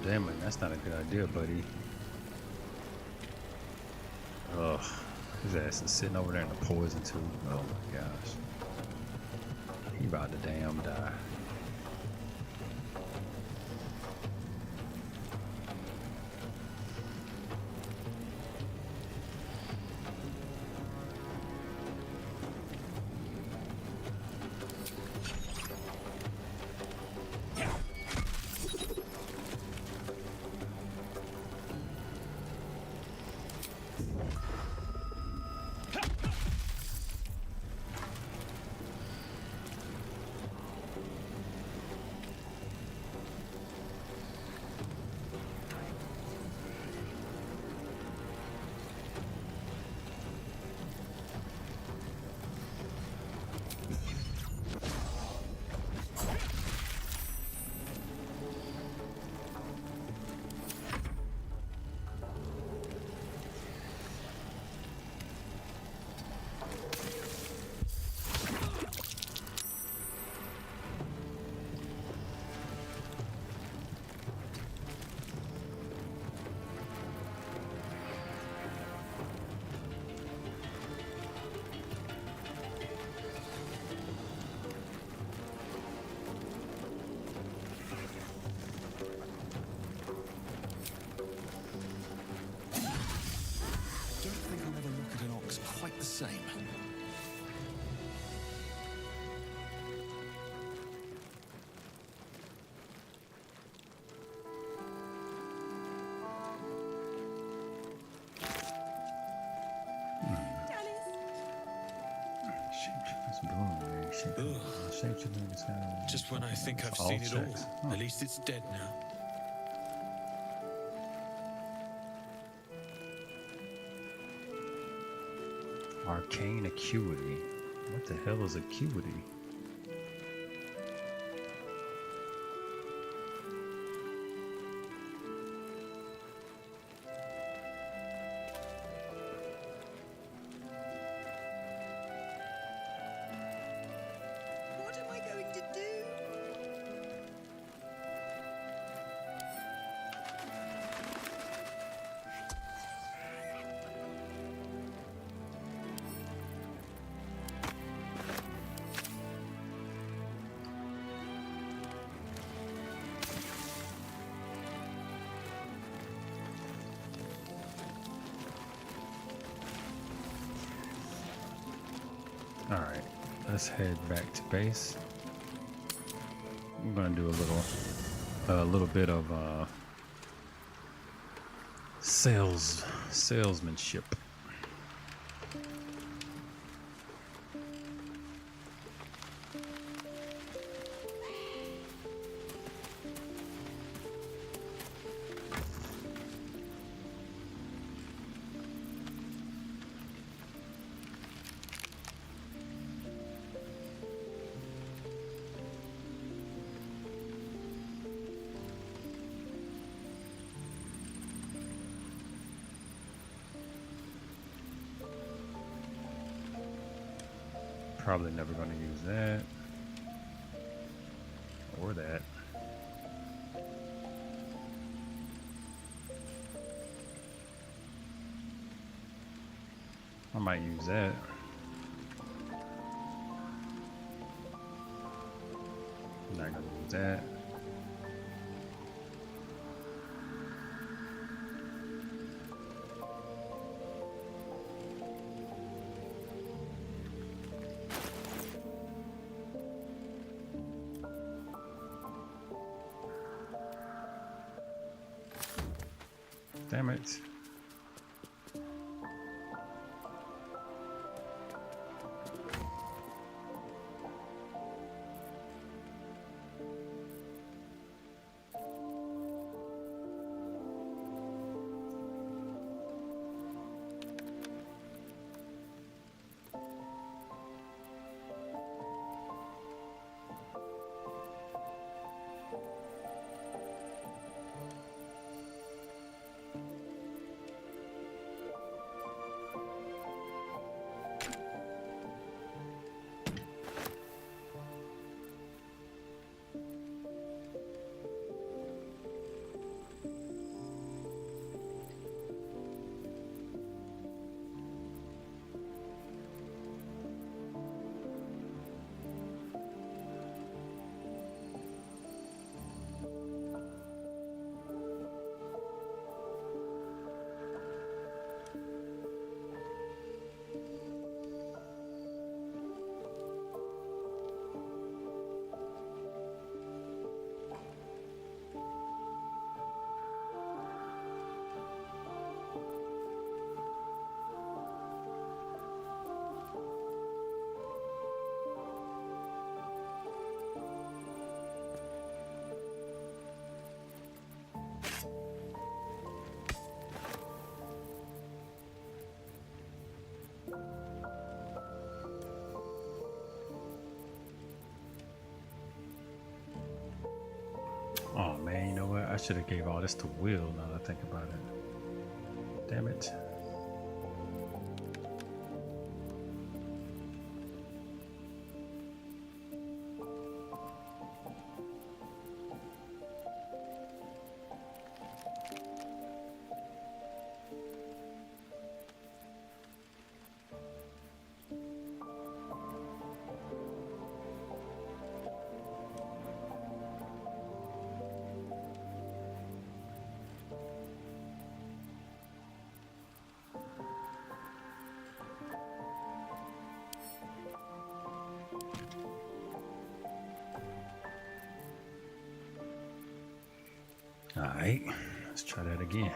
Damn it, that's not a good idea, buddy. Ugh, his ass is sitting over there in the poison too. Oh my gosh. He about to damn die. Quite the same. Just when I think I've All seen it all. checks. Huh. At least it's dead now. Arcane acuity. What the hell is acuity? What am I going to do? All right, let's head back to base. I'm gonna do a little bit of salesmanship. Probably never going to use that or that. I might use that. I'm not going to use that. Damn it. Oh man, you know what? I should have gave all this to Will now that I think about it. Damn it. All right, let's try that again.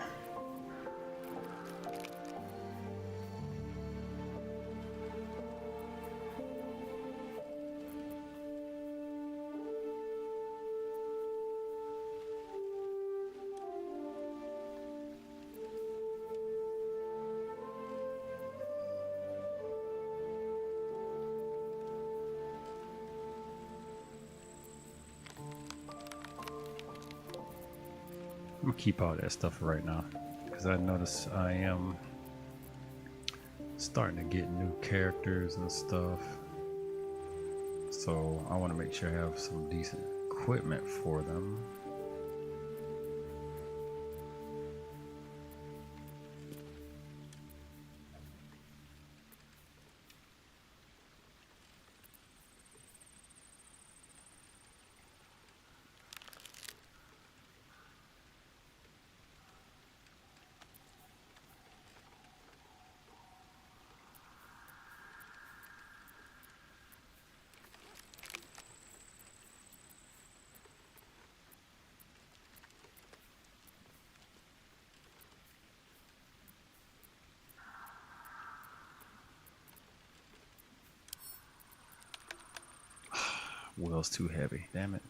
gonna keep all that stuff right now because I notice I am starting to get new characters and stuff. So I want to make sure I have some decent equipment for them. Wheel's too heavy, damn it.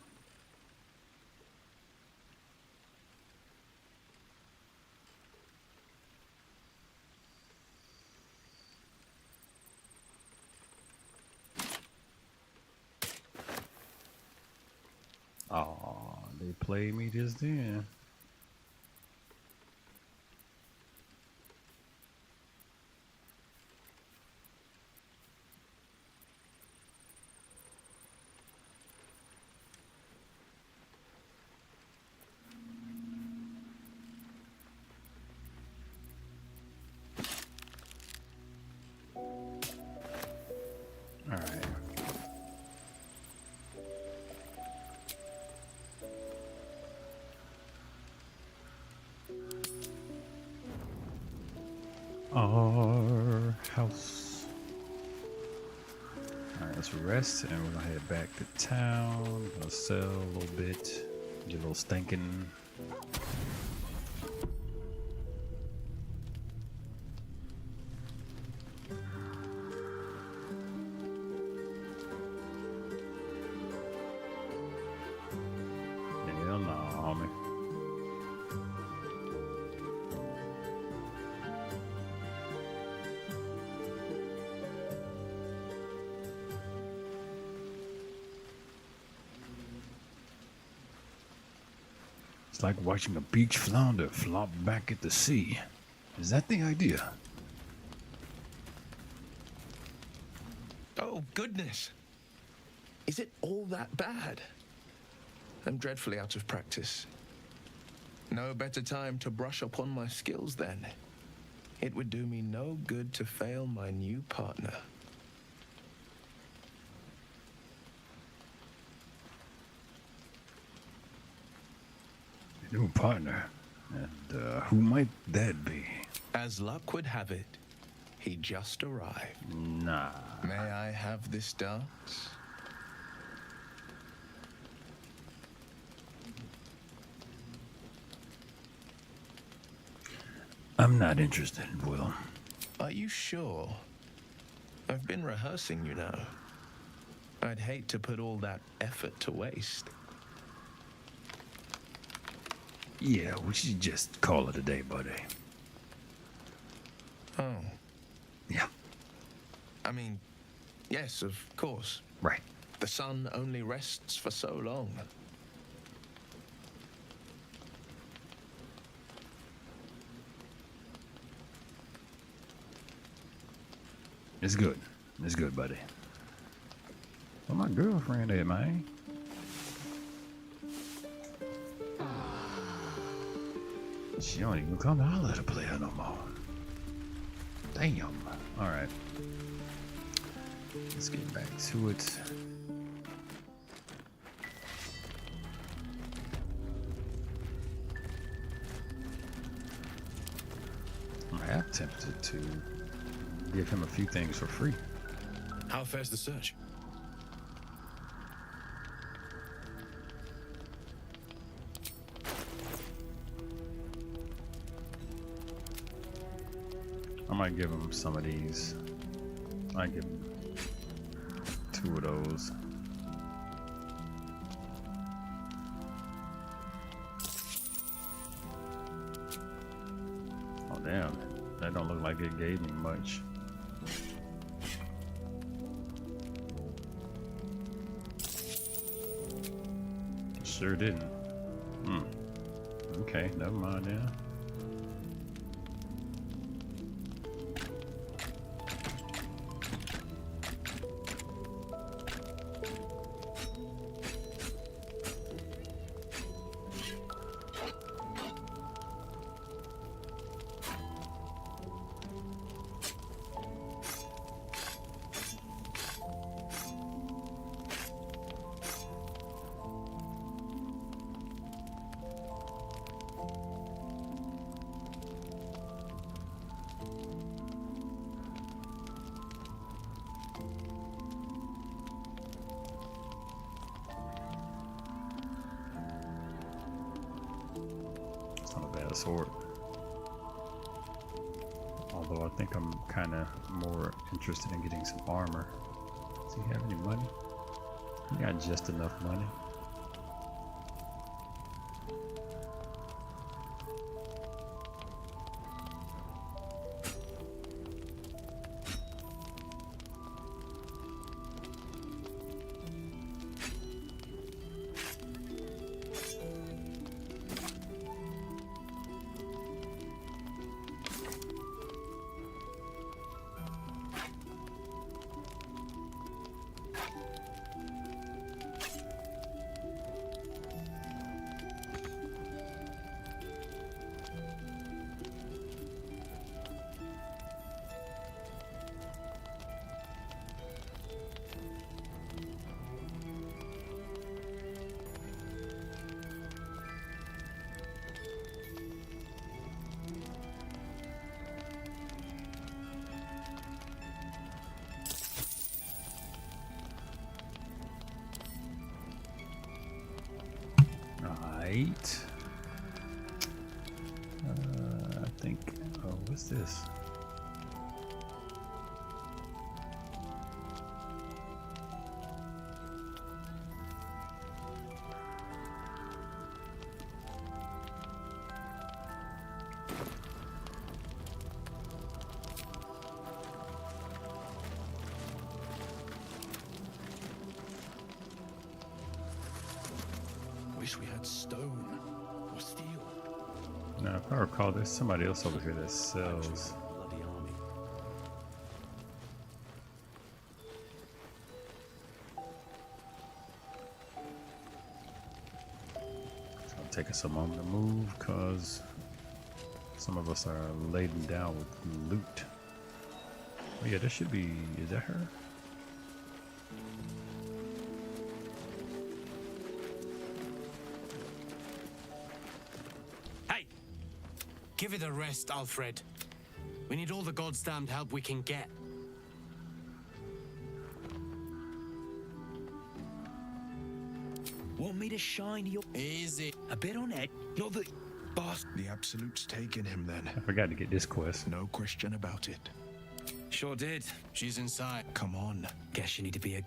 Oh, they played me just then. Our house. Alright, let's rest and we're gonna head back to town. Gonna sell a little bit. Get a little stinking. Hell no, homie. It's like watching a beach flounder flop back at the sea. Is that the idea? Oh, goodness. Is it all that bad? I'm dreadfully out of practice. No better time to brush up on my skills then. It would do me no good to fail my new partner. New partner? And who might that be? As luck would have it, he just arrived. Nah. May I have this dance? I'm not interested, Will. Are you sure? I've been rehearsing, you know. I'd hate to put all that effort to waste. Yeah, we should just call it a day, buddy. Oh. Yeah. I mean, yes, of course. Right. The sun only rests for so long. It's good. It's good, buddy. Well, my girlfriend at, man. She don't even come to holler at a player no more. Damn. Alright. Let's get back to it. I'm half tempted to give him a few things for free. How fares the search? I might give him some of these. I give him 2 of those. Oh damn, that don't look like it gave me much. Sure didn't. Okay, never mind now. It's not a bad sword. Although I think I'm kind of more interested in getting some armor. Does he have any money? He got just enough money. Right. I think. Oh, what's this? Wish we had stone or steel. Now, if I recall, there's somebody else over here that sells. Bloody army. It's gonna take us a moment to move, cause some of us are laden down with loot. Oh yeah, this should be. Is that her? Give it a rest, Alfred. We need all the god's damned help we can get. Want me to shine your... Easy. A bit on it. Not that... Boss. The Absolute's taken him then. I forgot to get this quest. No question about it. Sure did. She's inside. Come on. Guess you need to be a...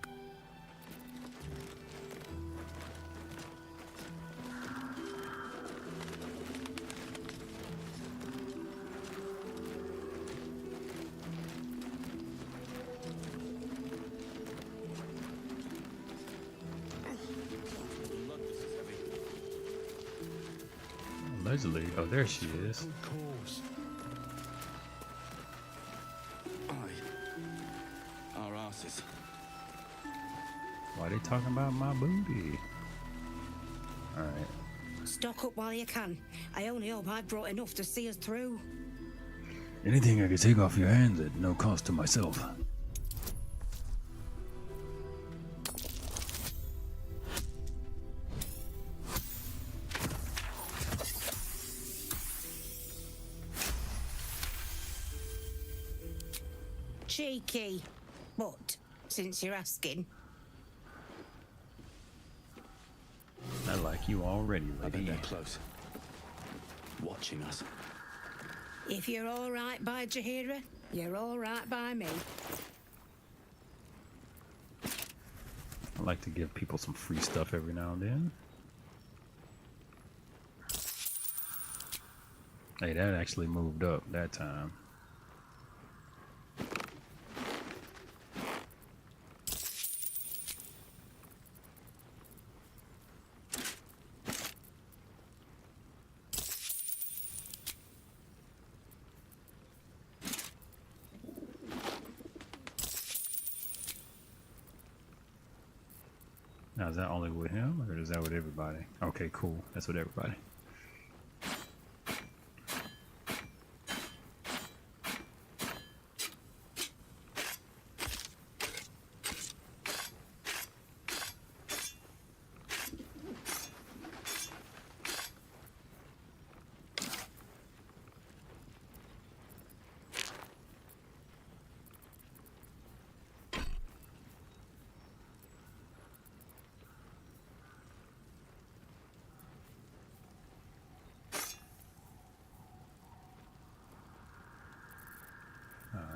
Allegedly. Oh, there she is. Cause. Aye. Our asses. Why are they talking about my booty? Alright. Stock up while you can. I only hope I brought enough to see us through. Anything I can take off your hands at no cost to myself. Cheeky. But, since you're asking, I like you already, I bet lady. they're close. Watching us. if you're all right by Jaheira, you're all right by me. I like to give people some free stuff every now and then. Hey, that actually moved up that time. Now, is that only with him, or is that with everybody? Okay, cool. That's with everybody.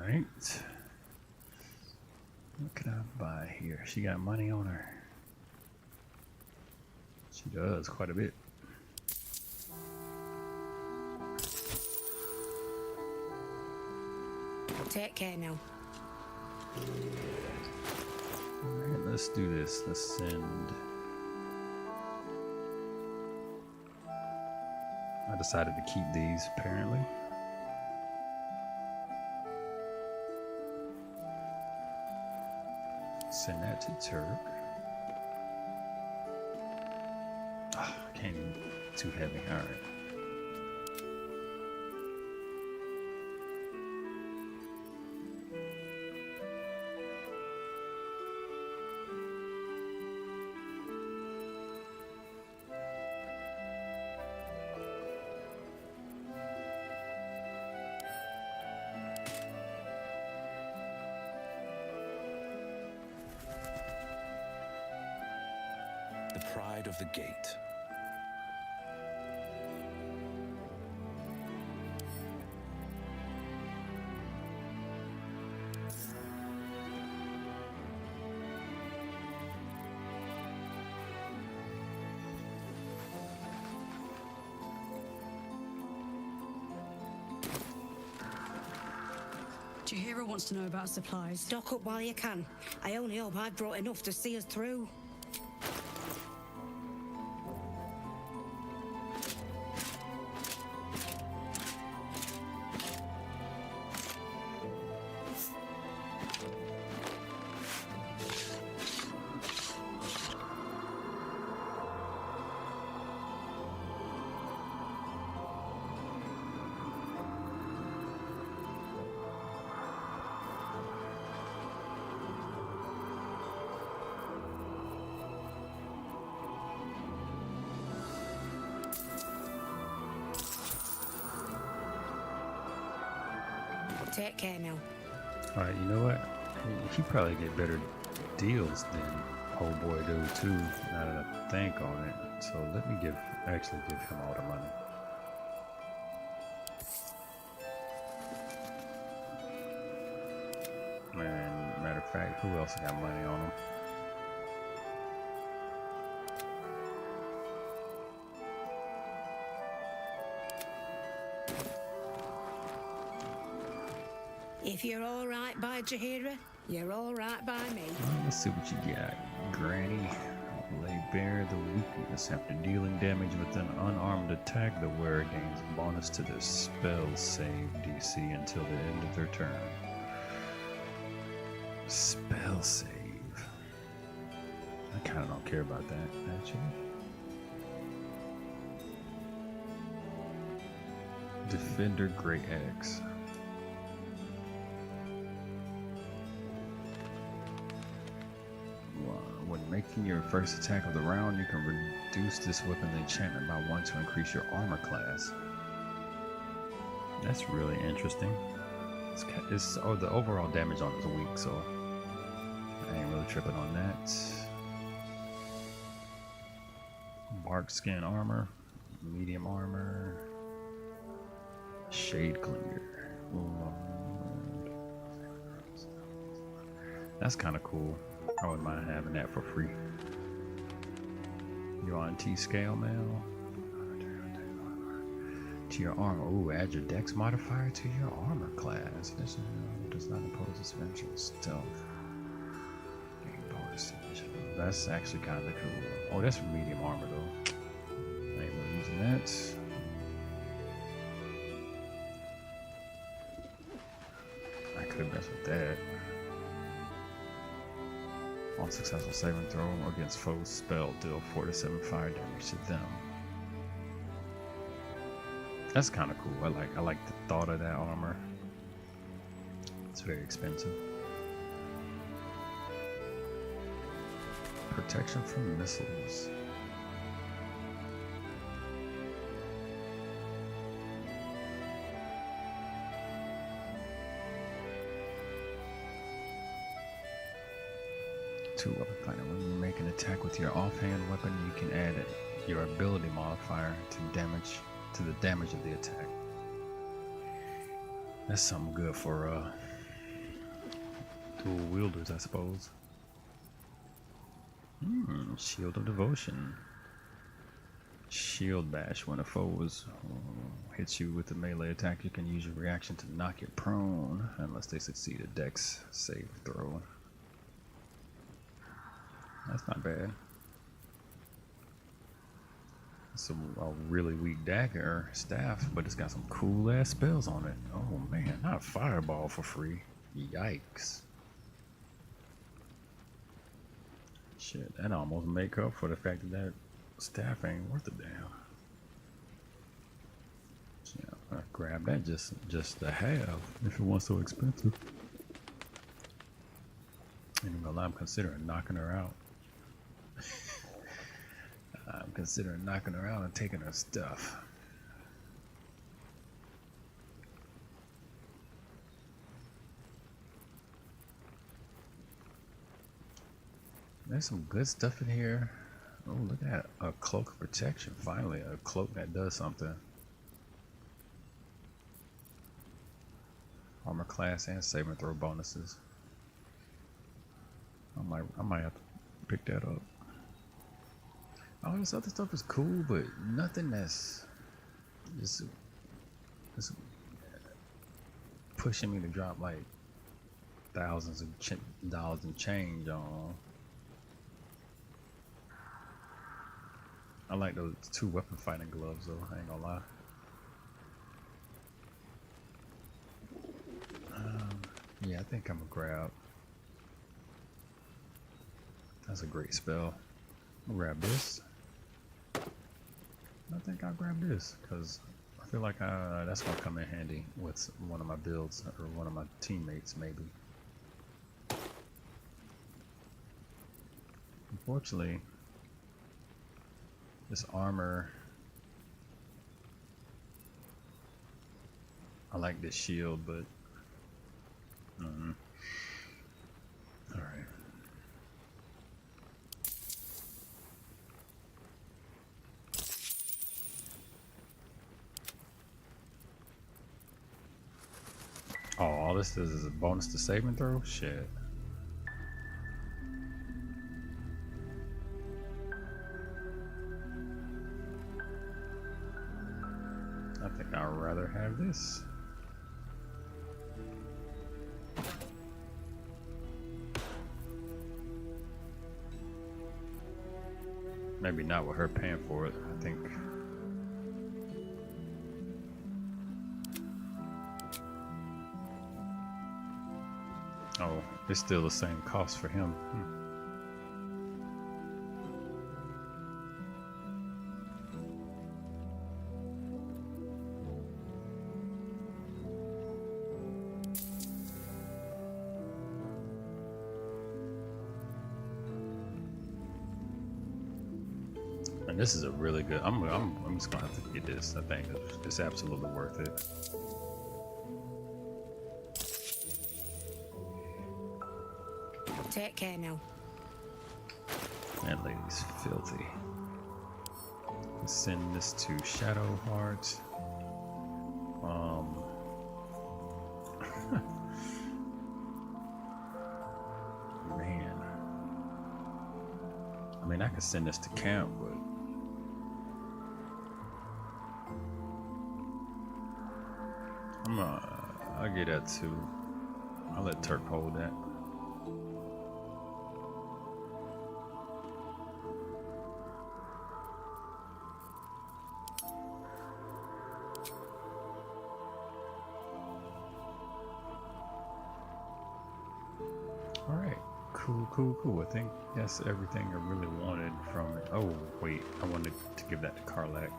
Alright. What can I buy here? She got money on her. She does quite a bit. Take care now. Alright, let's do this. Let's send. I decided to keep these apparently. Send that to Turk. Oh, can't even. Too heavy. All right. The pride of the gate. Jaheira wants to know about supplies. Stock up while you can. I only hope I've brought enough to see us through. Take care now. All right, you know what? He probably get better deals than old boy do too. Now that I think on it, so let me actually give him all the money. And matter of fact, who else got money on him? If you're all right by Jaheira, you're all right by me. Let's see what you got. Granny. Lay bare the weakness. After dealing damage with an unarmed attack, the wearer gains a bonus to their spell save DC until the end of their turn. Spell save. I kind of don't care about that, actually. Defender Great Axe. When making your first attack of the round, you can reduce this weapon's enchantment by 1 to increase your armor class. That's really interesting. The overall damage on it is weak, so I ain't really tripping on that. Bark skin armor, medium armor, shade clear. That's kind of cool. I wouldn't mind having that for free. You're on T scale mail. To your armor. Ooh, add your dex modifier to your armor class. This does not impose suspension stealth. Gain bonus. That's actually kind of cool. Oh, that's for medium armor though. I ain't really using that. I could mess with that. On successful saving throw against foes spell, deal 4 to 7 fire damage to them. That's kind of cool. I like the thought of that armor. It's very expensive. Protection from missiles. Two weapon fighter. When you make an attack with your offhand weapon, you can add your ability modifier to the damage of the attack. That's something good for dual wielders, I suppose. Shield of Devotion. Shield Bash. When a foe hits you with a melee attack, you can use your reaction to knock it prone unless they succeed a dex save throw. That's not bad. It's a really weak dagger staff, but it's got some cool ass spells on it. Oh man, not a fireball for free. Yikes. Shit, that almost make up for the fact that that staff ain't worth a damn. Yeah, I grab that just to have if it wasn't so expensive. And I'm considering knocking her out. I'm considering knocking her out and taking her stuff. There's some good stuff in here. Oh, look at that. A cloak of protection. Finally, a cloak that does something. Armor class and saving throw bonuses. I might have to pick that up. All this other stuff is cool, but nothing that's just pushing me to drop like thousands of dollars in change on. I like those 2 weapon fighting gloves though, I ain't gonna lie. Yeah, I think I'm gonna grab. That's a great spell. I'll grab this. I think I'll grab this because I feel like that's gonna come in handy with one of my builds or one of my teammates maybe. Unfortunately, this armor, I like this shield, but all right. Oh, all this is a bonus to saving throw? Shit. I think I'd rather have this. Maybe not with her paying for it, I think. Oh, it's still the same cost for him. And this is a really good. I'm just gonna have to get this. I think it's absolutely worth it. Take care now. That lady's filthy. Let's send this to Shadowheart. Man. I mean, I could send this to camp, but I'll get that too. I'll let Turk hold that. All right. Cool. I think that's everything I really wanted from it. Oh, wait. I wanted to give that to Karlach.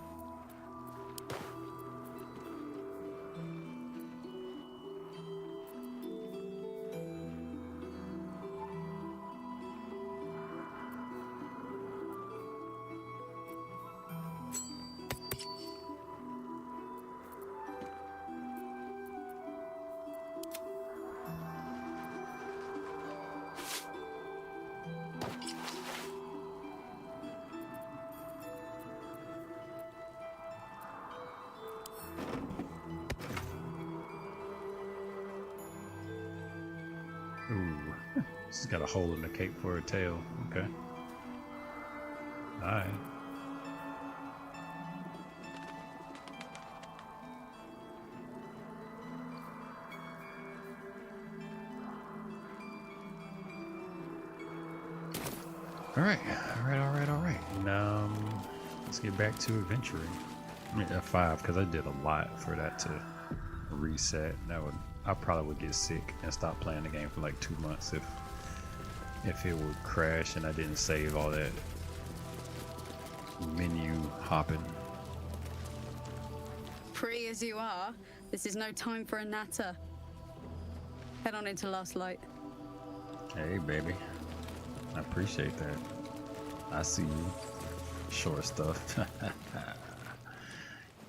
Ooh, she's got a hole in the cape for her tail. Okay. Alright. Alright. Now, let's get back to adventuring. I mean, F5, because I did a lot for that to reset. I probably would get sick and stop playing the game for like 2 months if it would crash and I didn't save all that menu hopping. Pretty as you are, this is no time for a natter. Head on into Last Light. Hey, baby. I appreciate that. I see you. Short stuff.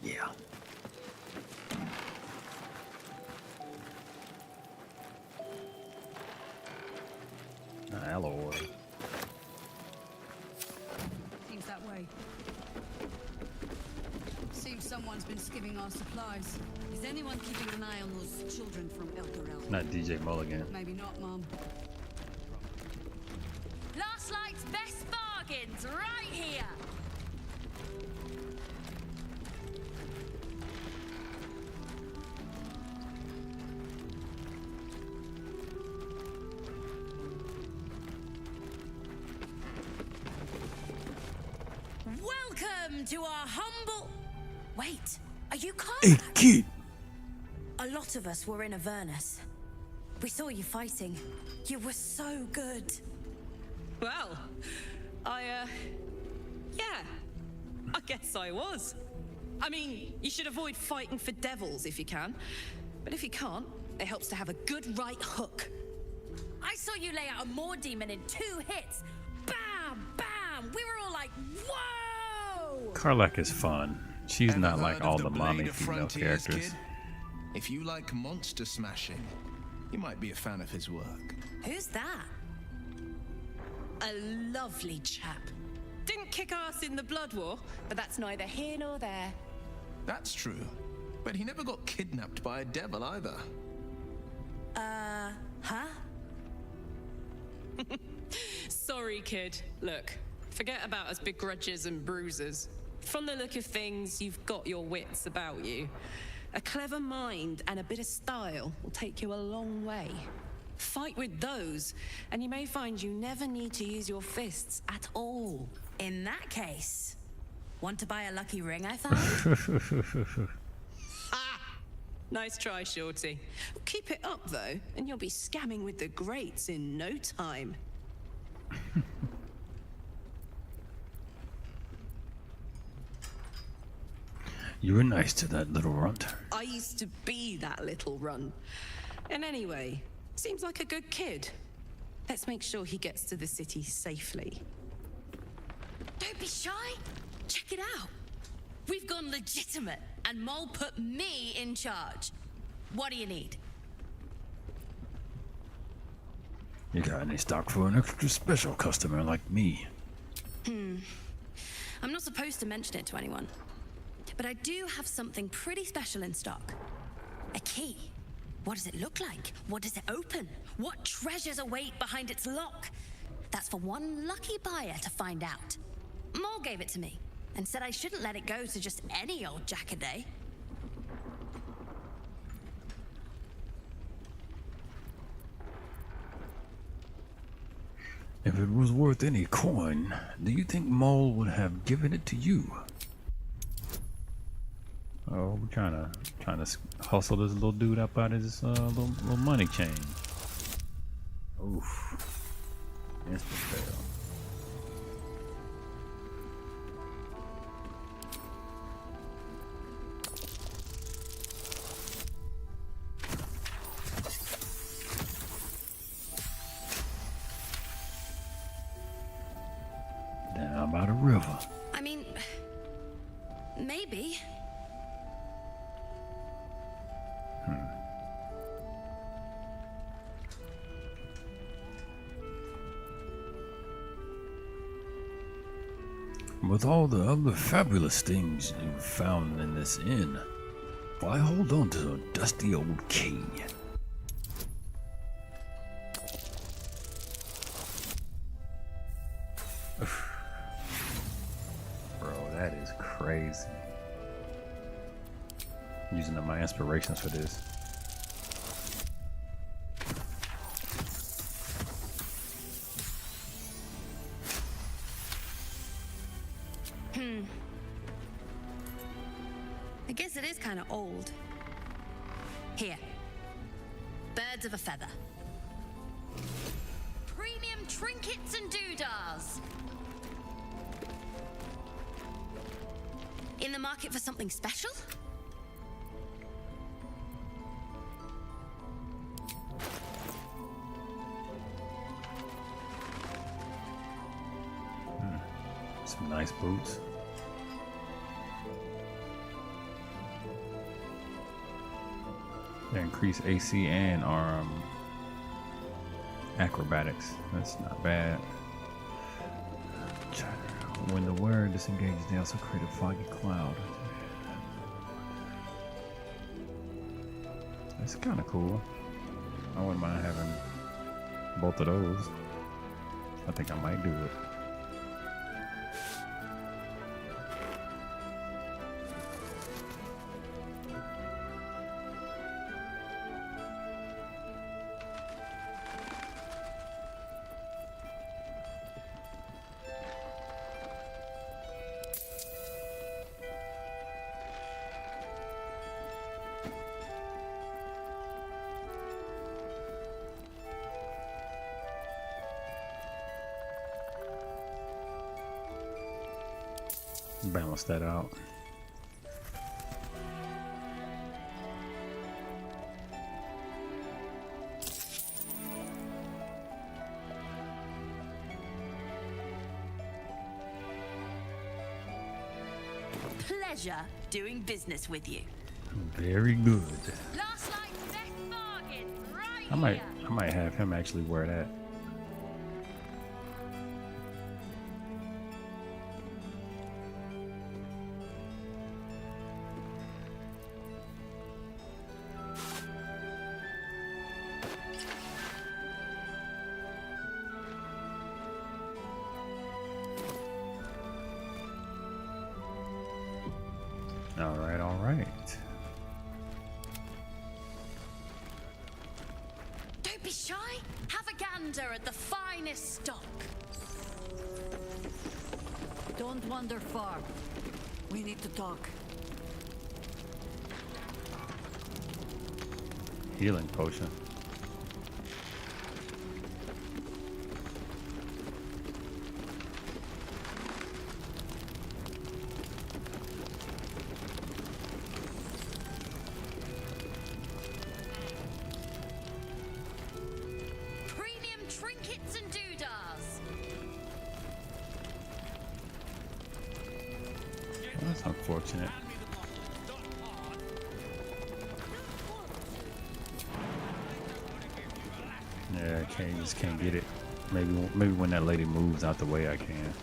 Yeah. Alloy. Seems that way. Seems someone's been skimming our supplies. Is anyone keeping an eye on those children from Elturel? Not DJ Mulligan. Maybe not, Mum. Last Light's best bargains right here. Welcome to our humble... Wait, are you Karlach? Hey, kid! A lot of us were in Avernus. We saw you fighting. You were so good. Well, yeah. I guess I was. I mean, you should avoid fighting for devils if you can. But if you can't, it helps to have a good right hook. I saw you lay out a Maw demon in 2 hits. Bam! Bam! We were all like, whoa! Karlach is fun. She's not Ever like heard all of the mommy Blade of female Frontiers, characters. kid? If you like monster smashing, you might be a fan of his work. Who's that? A lovely chap. Didn't kick ass in the Blood War, but that's neither here nor there. That's true. But he never got kidnapped by a devil either. Huh? Sorry, kid. Look, forget about us begrudges and bruisers. From the look of things, you've got your wits about you. A clever mind and a bit of style will take you a long way. Fight with those, and you may find you never need to use your fists at all. In that case, want to buy a lucky ring I found? Nice try, Shorty. Keep it up, though, and you'll be scamming with the greats in no time. You were nice to that little runt. I used to be that little run. And anyway, seems like a good kid. Let's make sure he gets to the city safely. Don't be shy. Check it out. We've gone legitimate, and Mole put me in charge. What do you need? You got any stock for an extra special customer like me? I'm not supposed to mention it to anyone, but I do have something pretty special in stock. A key. What does it look like? What does it open? What treasures await behind its lock? That's for one lucky buyer to find out. Mole gave it to me and said I shouldn't let it go to just any old jackaday. If it was worth any coin, do you think Mole would have given it to you? Oh, we're trying to hustle this little dude up out of his little money chain. Oof. Instant fail. Down by the river. I mean, maybe. With all the other fabulous things you've found in this inn, why hold on to a dusty old key? Bro, that is crazy. Using up my inspirations for this. I guess it is kind of old. Here. Birds of a feather. Premium trinkets and doodahs. In the market for something special? Some nice boots. They increase AC and arm acrobatics. That's not bad. When the wearer disengages, they also create a foggy cloud. That's kind of cool. I wouldn't mind having both of those. I think I might do it. Balance that out. Pleasure doing business with you. Very good. Last night's best bargain, right I might have him actually wear that. All right. Don't be shy. Have a gander at the finest stock. Don't wander far. We need to talk. Healing potion. Trinkets and doodahs. Well, that's unfortunate. Yeah, I just can't get it. Maybe when that lady moves out the way, I can.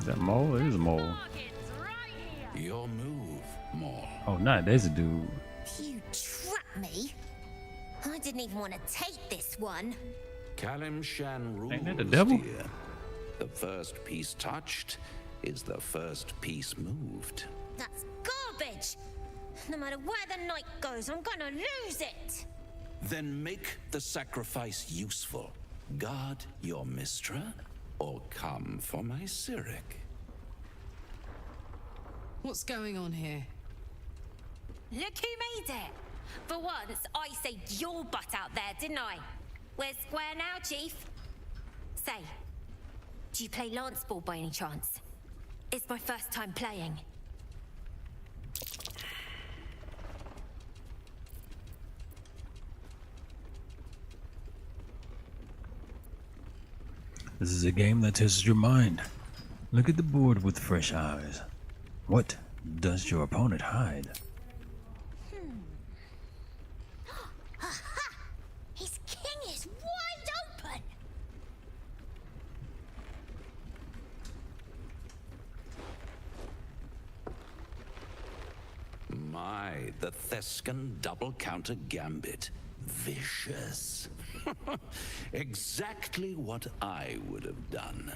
Is that Mole? It is Mole. Your move, Mole. Oh, not there's a dude. You trapped me. I didn't even want to take this one. Kalim Shan rules, Ain't that the devil? dear. The first piece touched is the first piece moved. That's garbage. No matter where the night goes, I'm gonna lose it. Then make the sacrifice useful. Guard your Mistra, or come for my Cyric. What's going on here? Look who made it! For once, I saved your butt out there, didn't I? We're square now, Chief. Say, do you play lance ball by any chance? It's my first time playing. This is a game that tests your mind. Look at the board with fresh eyes. What does your opponent hide? His king is wide open! My, the Thescan double counter gambit. Vicious. Exactly what I would have done.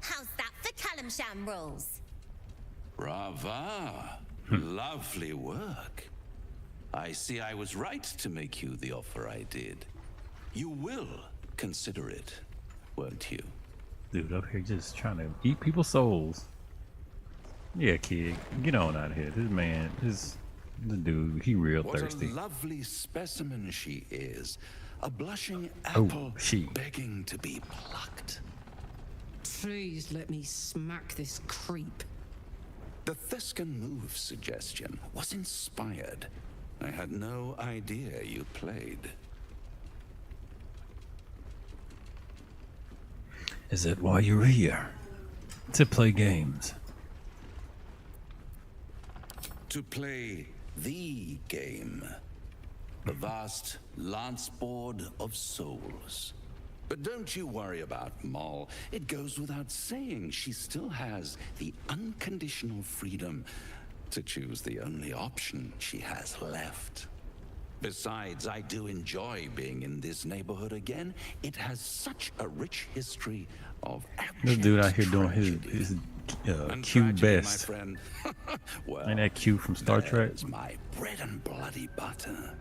How's that for Kalimshan rules? Brava. Lovely work. I see I was right to make you the offer I did. You will consider it, won't you? Dude up here just trying to eat people's souls. Yeah, kid, get on out of here. This man, the dude, he real thirsty. What a lovely specimen she is. A blushing apple begging to be plucked. Please let me smack this creep. The Thescan move suggestion was inspired. I had no idea you played. Is that why you're here? To play games? To play the game. The vast lance board of souls. But don't you worry about Moll. It goes without saying she still has the unconditional freedom to choose the only option she has left. Besides, I do enjoy being in this neighborhood again. It has such a rich history of This dude out here doing his Q best. My friend. Well, ain't that Q from Star Trek? It's my bread and bloody butter.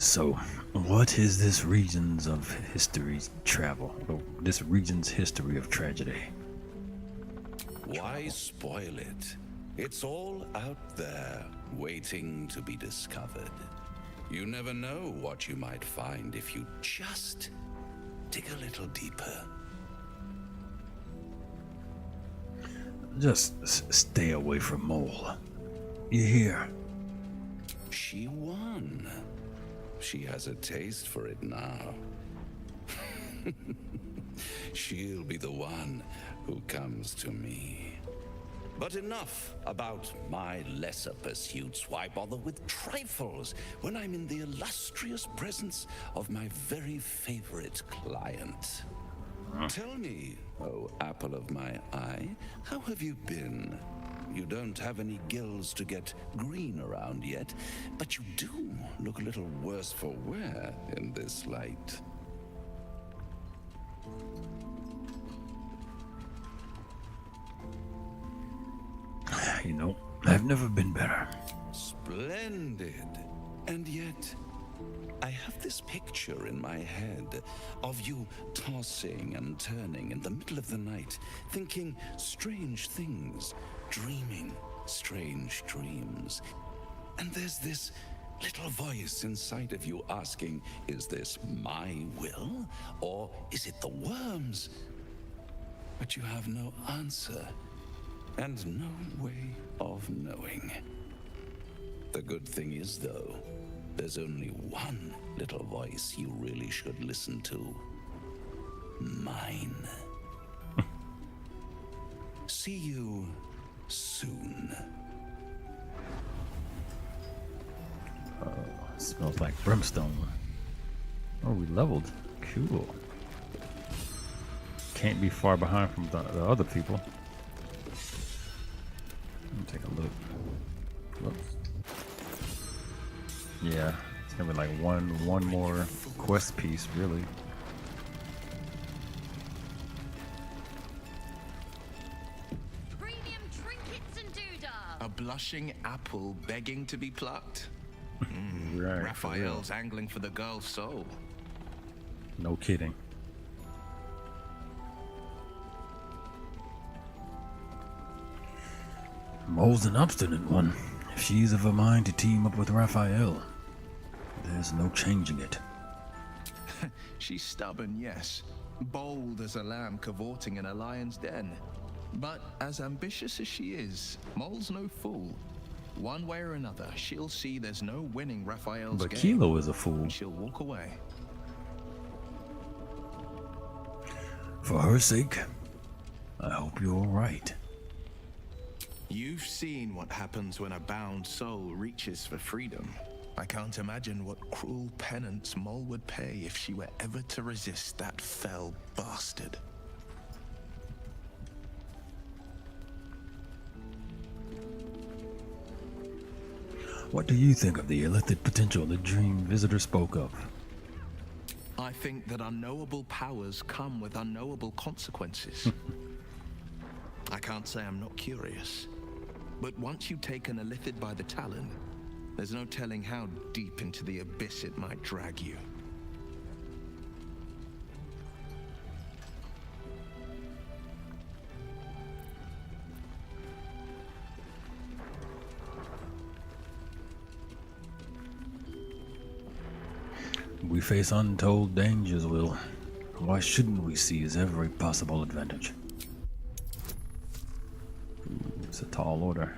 So, what is this region's of history's travel? Or this region's history of tragedy? Why spoil it? It's all out there, waiting to be discovered. You never know what you might find if you just dig a little deeper. Just stay away from Moll. You hear? She won. She has a taste for it now. She'll be the one who comes to me. But enough about my lesser pursuits. Why bother with trifles when I'm in the illustrious presence of my very favorite client? Tell me, oh apple of my eye, how have you been? You don't have any gills to get green around yet, but you do look a little worse for wear in this light. You know, I've never been better. Splendid. And yet, I have this picture in my head of you tossing and turning in the middle of the night, thinking strange things, dreaming strange dreams. And there's this little voice inside of you asking, is this my will, or is it the worms? But you have no answer, and no way of knowing. The good thing is, though, there's only one little voice you really should listen to. Mine. See you soon. Smells like brimstone. Oh, we leveled. Cool. Can't be far behind from the other people. Let me take a look. Whoops. Yeah, it's gonna be like one more quest piece, really. Premium trinket A blushing apple begging to be plucked? Right. Raphael's angling for the girl's soul. No kidding. Mole's an obstinate one. If she's of a mind to team up with Raphael, there's no changing it. She's stubborn, yes. Bold as a lamb cavorting in a lion's den. But as ambitious as she is, Mole's no fool. One way or another, she'll see there's no winning Raphael's But game. Kilo is a fool. And she'll walk away. For her sake, I hope you're right. You've seen what happens when a bound soul reaches for freedom. I can't imagine what cruel penance Mole would pay if she were ever to resist that fell bastard. What do you think of the illicit potential the Dream Visitor spoke of? I think that unknowable powers come with unknowable consequences. I can't say I'm not curious. But once you take an illithid by the talon, there's no telling how deep into the abyss it might drag you. We face untold dangers, Will. Why shouldn't we seize every possible advantage? It's a tall order.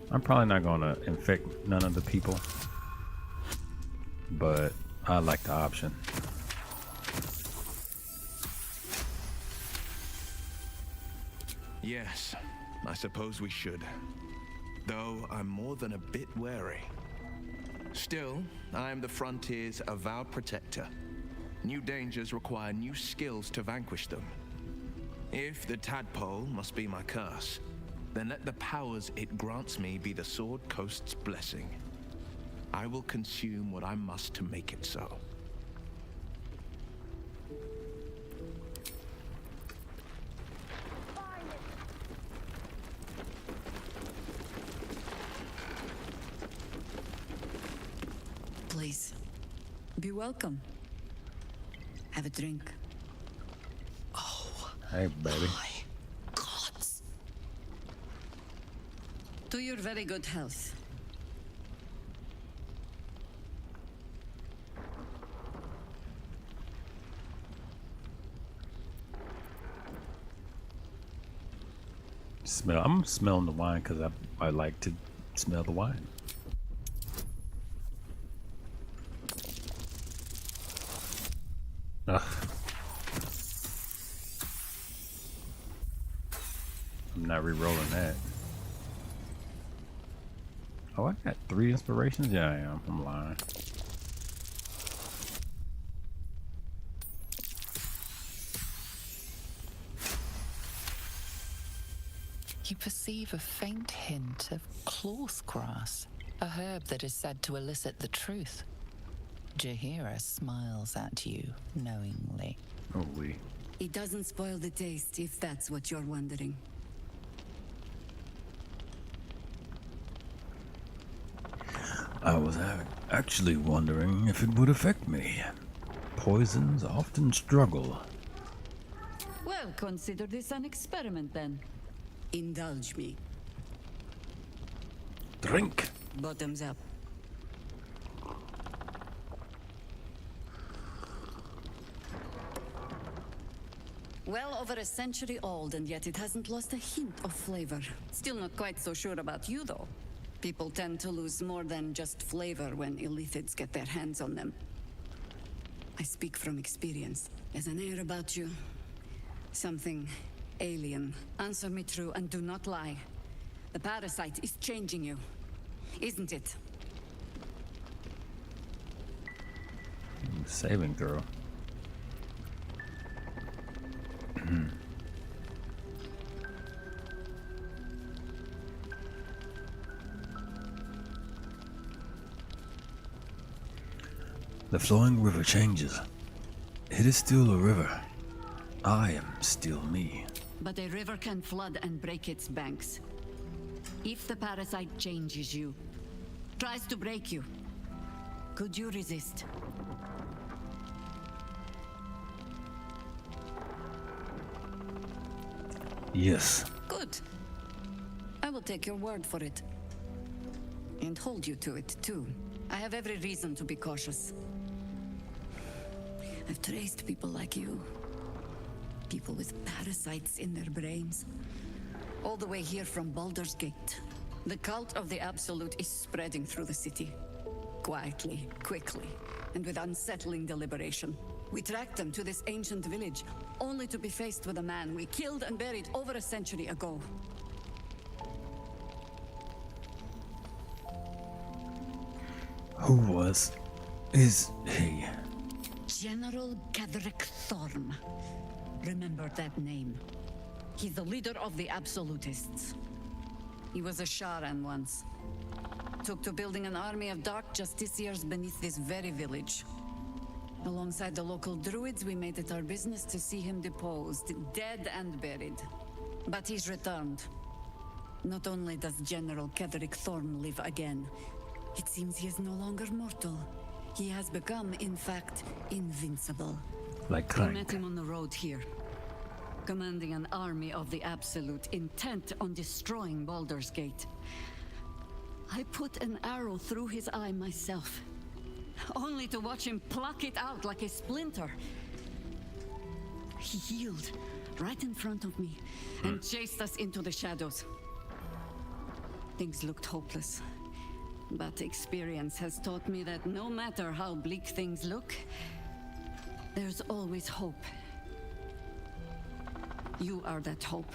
I'm probably not going to infect none of the people, but I like the option. Yes, I suppose we should. Though I'm more than a bit wary. Still, I am the Frontier's avowed protector. New dangers require new skills to vanquish them. If the tadpole must be my curse, then let the powers it grants me be the Sword Coast's blessing. I will consume what I must to make it so. Please, be welcome. Have a drink. Hey, baby. Gods. To your very good health. I'm smelling the wine because I like to smell the wine. Ugh. I'm not re-rolling that. Oh, I got 3 inspirations? Yeah, I am. I'm lying. You perceive a faint hint of cloth grass, a herb that is said to elicit the truth. Jaheira smiles at you knowingly. Oh, we. It doesn't spoil the taste, if that's what you're wondering. I was actually wondering if it would affect me. Poisons often struggle. Well, consider this an experiment then. Indulge me. Drink. Bottoms up. Well over a century old, and yet it hasn't lost a hint of flavor. Still not quite so sure about you, though. People tend to lose more than just flavor when illithids get their hands on them. I speak from experience. There's an air about you. Something alien. Answer me true and do not lie. The parasite is changing you, isn't it? Saving throw. The flowing river changes. It is still a river. I am still me. But a river can flood and break its banks. If the parasite changes you, tries to break you, could you resist? Yes. Good. I will take your word for it. And hold you to it, too. I have every reason to be cautious. I've traced people like you. People with parasites in their brains. All the way here from Baldur's Gate. The cult of the Absolute is spreading through the city. Quietly, quickly, and with unsettling deliberation. We tracked them to this ancient village, only to be faced with a man we killed and buried over a century ago. Who is he? General Ketherick Thorm. Remember that name. He's the leader of the Absolutists. He was a Sharan once. Took to building an army of dark justiciars beneath this very village. Alongside the local druids, we made it our business to see him deposed, dead and buried. But he's returned. Not only does General Ketherick Thorm live again, it seems he is no longer mortal. He has become, in fact, invincible. Like I Clank. met him on the road here, commanding an army of the Absolute, intent on destroying Baldur's Gate. I put an arrow through his eye myself, only to watch him pluck it out like a splinter. He healed right in front of me and chased us into the shadows. Things looked hopeless, but experience has taught me that no matter how bleak things look, there's always hope. You are that hope.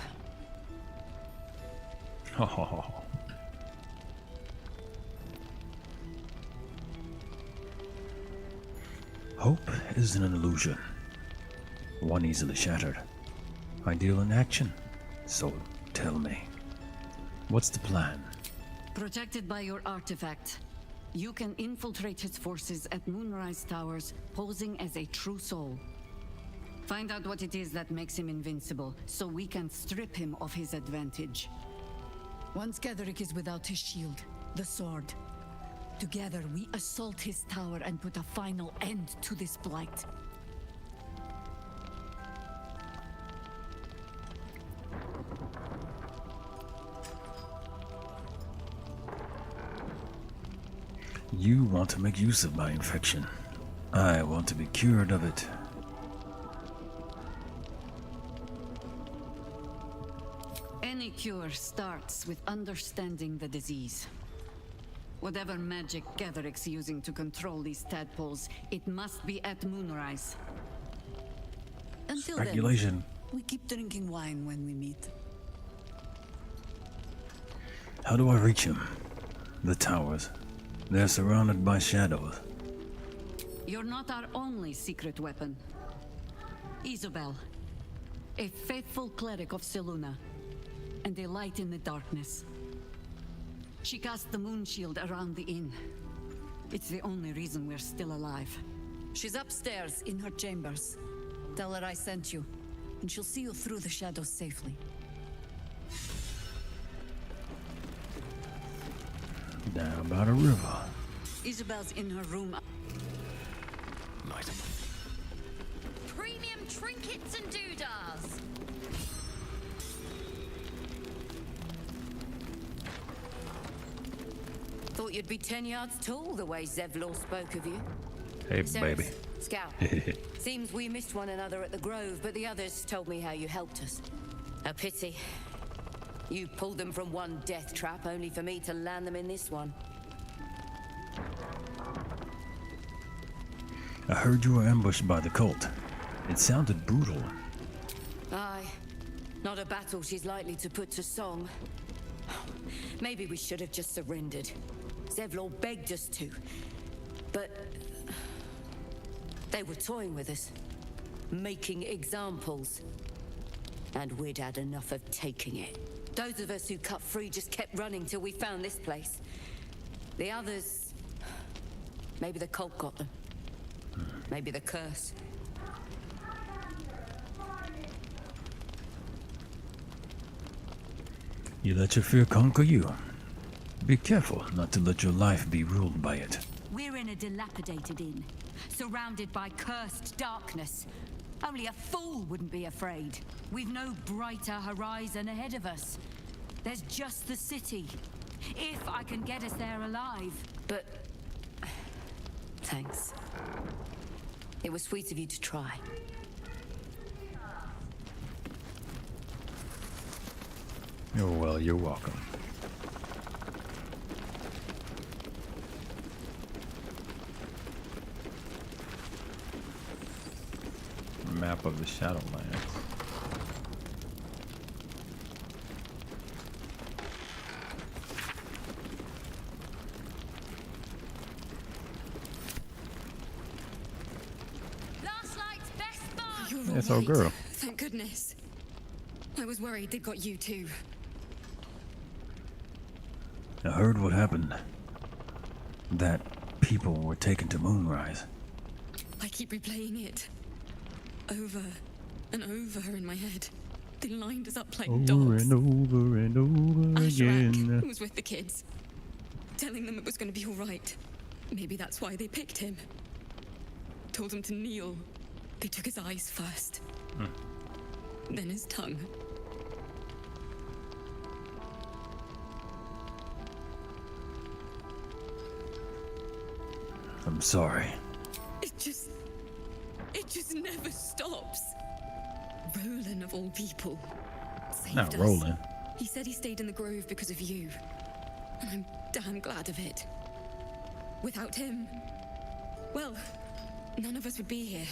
Hope is an illusion, one easily shattered. Ideal in action. So tell me, what's the plan? Protected by your artifact, you can infiltrate his forces at Moonrise Towers, posing as a true soul. Find out what it is that makes him invincible, so we can strip him of his advantage. Once Ketherick is without his shield, the sword, together we assault his tower and put a final end to this blight. You want to make use of my infection. I want to be cured of it. Any cure starts with understanding the disease. Whatever magic Ketherick's using to control these tadpoles, it must be at Moonrise. Until Speculation. then, we keep drinking wine when we meet. How do I reach him? The towers. They're surrounded by shadows. You're not our only secret weapon. Isobel, a faithful cleric of Selûne, and a light in the darkness. She cast the moon shield around the inn. It's the only reason we're still alive. She's upstairs in her chambers. Tell her I sent you, and she'll see you through the shadows safely. Down by the river. Isobel's in her room. Light 'em. Premium trinkets and doodahs. Thought you'd be 10 yards tall the way Zevlor spoke of you. Hey, Ceres, baby. Scout. Seems we missed one another at the Grove, but the others told me how you helped us. A pity. You pulled them from one death trap, only for me to land them in this one. I heard you were ambushed by the cult. It sounded brutal. Aye. Not a battle she's likely to put to song. Maybe we should have just surrendered. Zevlor begged us to. But they were toying with us. Making examples. And we'd had enough of taking it. Those of us who cut free just kept running till we found this place. The others... Maybe the cult got them. Maybe the curse. You let your fear conquer you. Be careful not to let your life be ruled by it. We're in a dilapidated inn, surrounded by cursed darkness. Only a fool wouldn't be afraid. We've no brighter horizon ahead of us. There's just the city. If I can get us there alive. But... thanks. It was sweet of you to try. You're welcome. Map of the Shadowlands. Last night's best bar. You're Yes, all old right. girl. Thank goodness. I was worried they'd got you too. I heard what happened. That people were taken to Moonrise. I keep replaying it. Over and over in my head. They lined us up like Over dogs. and over and over Ashrak again. was with the kids, telling them it was going to be all right. Maybe that's why they picked him. Told him to kneel. They took his eyes first. Then his tongue. I'm sorry. It just never stops. Roland, of all people, saved Not us. Roland. He said he stayed in the grove because of you. And I'm damn glad of it. Without him, well, none of us would be here.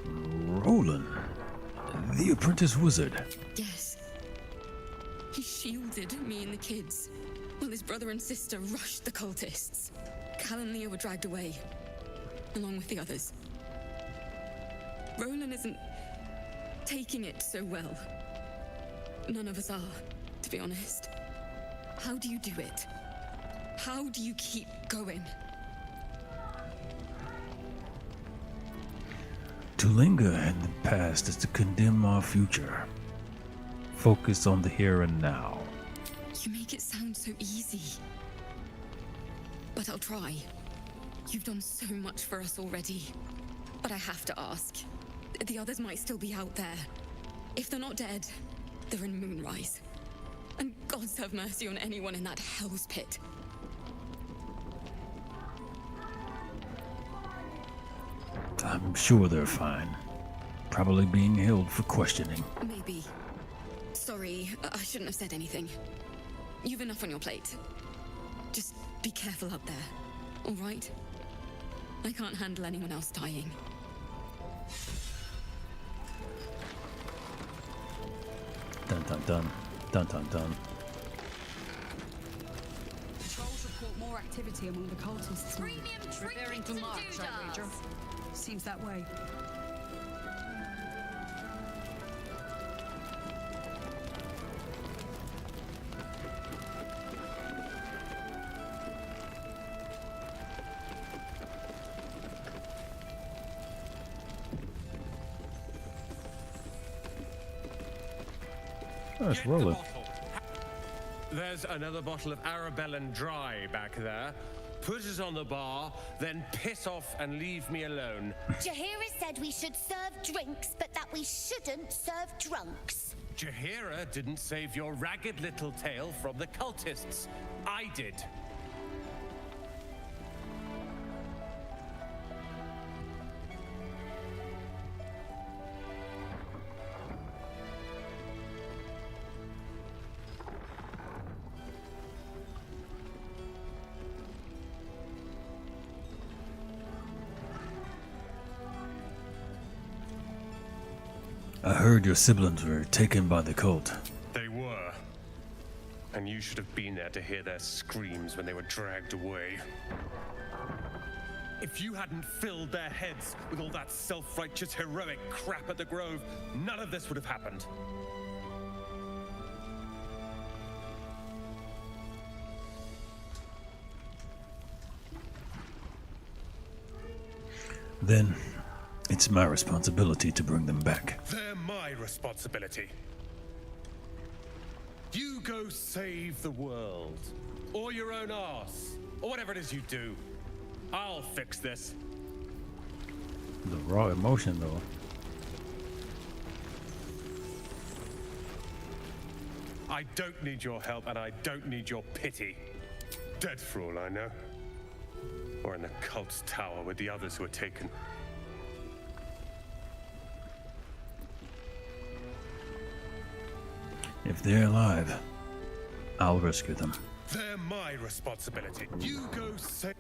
Roland. The apprentice wizard. Yes. He shielded me and the kids, while his brother and sister rushed the cultists. Cal and Leo were dragged away, along with the others. Roland isn't taking it so well. None of us are, to be honest. How do you do it? How do you keep going? To linger in the past is to condemn our future. Focus on the here and now. You make it sound so easy. But I'll try. You've done so much for us already. But I have to ask. The others might still be out there. If they're not dead, they're in Moonrise. And gods have mercy on anyone in that hell's pit. I'm sure they're fine. Probably being held for questioning. Maybe. Sorry, I shouldn't have said anything. You've enough on your plate. Just be careful up there, all right? I can't handle anyone else dying. Dun dun dun. Dun dun dun. Patrols report more activity among the cultists. Preparing to march, I wager. Seems that way. That's Roland. There's another bottle of Arabellan Dry back there. Put it on the bar, then piss off and leave me alone. Jaheira said we should serve drinks, but that we shouldn't serve drunks. Jaheira didn't save your ragged little tail from the cultists. I did. I heard your siblings were taken by the cult. They were. And you should have been there to hear their screams when they were dragged away. If you hadn't filled their heads with all that self-righteous, heroic crap at the Grove, none of this would have happened. Then, It's my responsibility to bring them back. They're my responsibility. You go save the world. Or your own arse. Or whatever it is you do. I'll fix this. The raw emotion, though. I don't need your help, and I don't need your pity. Dead for all I know. Or in the cult's tower with the others who were taken. If they're alive, I'll rescue them. They're my responsibility. You go save.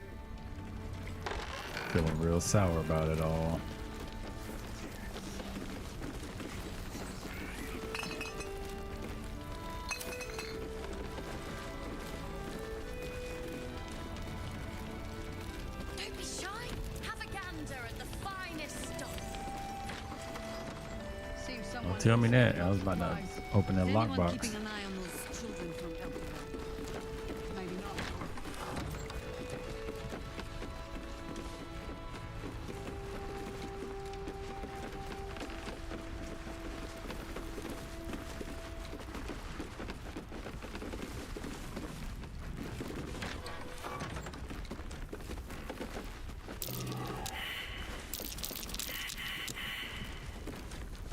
Feeling real sour about it all. Don't be shy. Have a gander at the finest stuff. Don't tell me that. I was about to open that lockbox. Keeping an eye on those children from Elderville? Maybe not.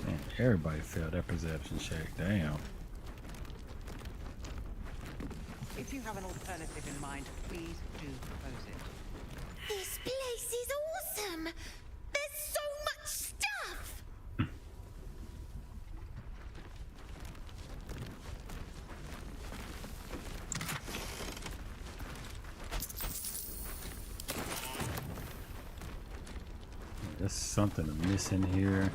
Man, everybody failed that perception check. Damn. If you have an alternative in mind, please do propose it. This place is awesome! There's so much stuff! There's something missing here.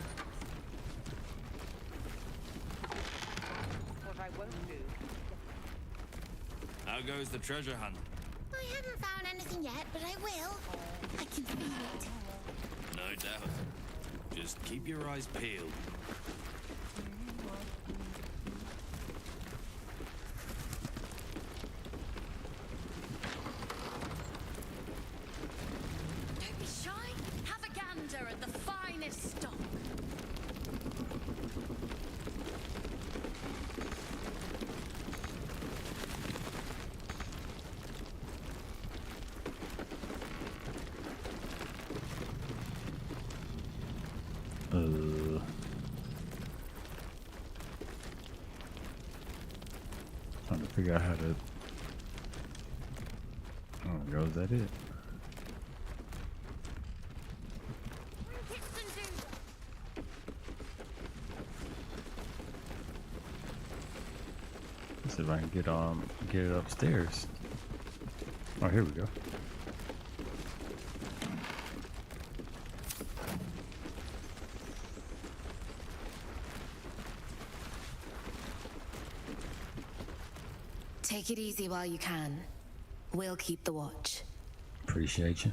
What I won't do. How goes the treasure hunt? I haven't found anything yet, but I will. I can feel it. No doubt. Just keep your eyes peeled. Don't be shy. Have a gander at the finest stock. Trying to figure out how to. Oh, go. Is that it? Let's see if I can get it upstairs. Oh, here we go. Take it easy while you can. We'll keep the watch. Appreciate you.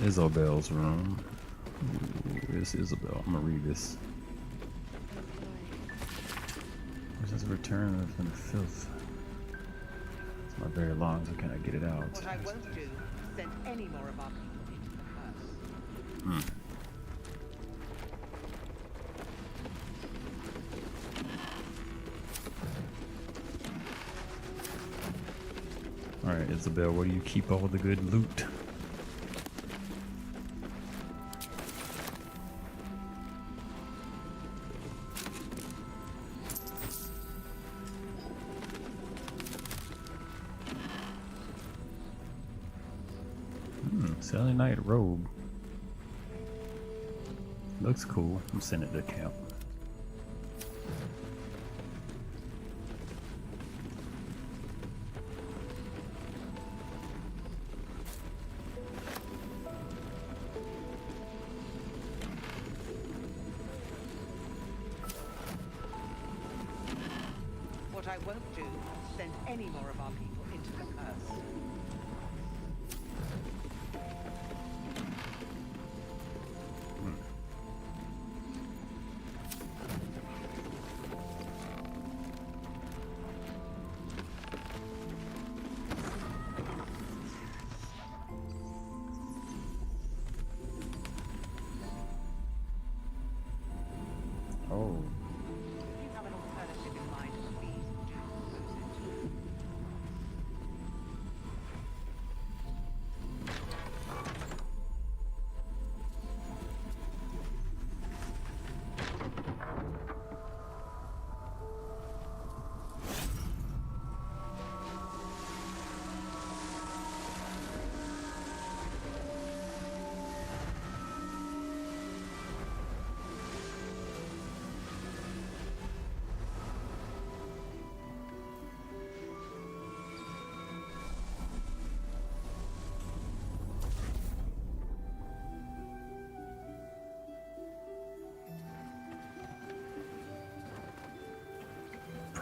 Isabel's room. Ooh, it's Isabel. I'm gonna read this. This is return from the filth. It's not very long, so can I get it out? What I won't do is send any more of our people into the curse. Alright, Isabel, where do you keep all the good loot? Selenite robe. Looks cool. I'm sending it to camp. What I won't do is send any more of our people into the curse.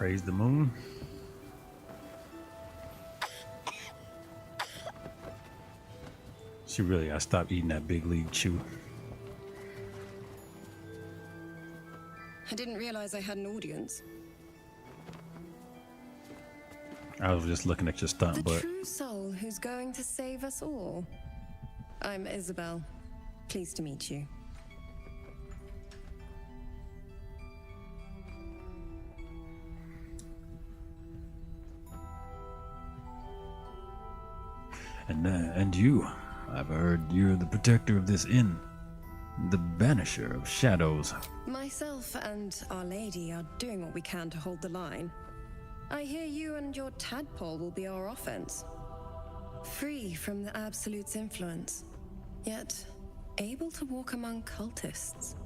Praise the moon. She really gotta stop eating that big league chew. I didn't realize I had an audience. I was just looking at your stunt, The but true soul who's going to save us all. I'm Isabel. Pleased to meet you. and you. I've heard you're the protector of this inn, the banisher of shadows. Myself and Our Lady are doing what we can to hold the line. I hear you and your tadpole will be our offense. Free from the Absolute's influence, yet able to walk among cultists.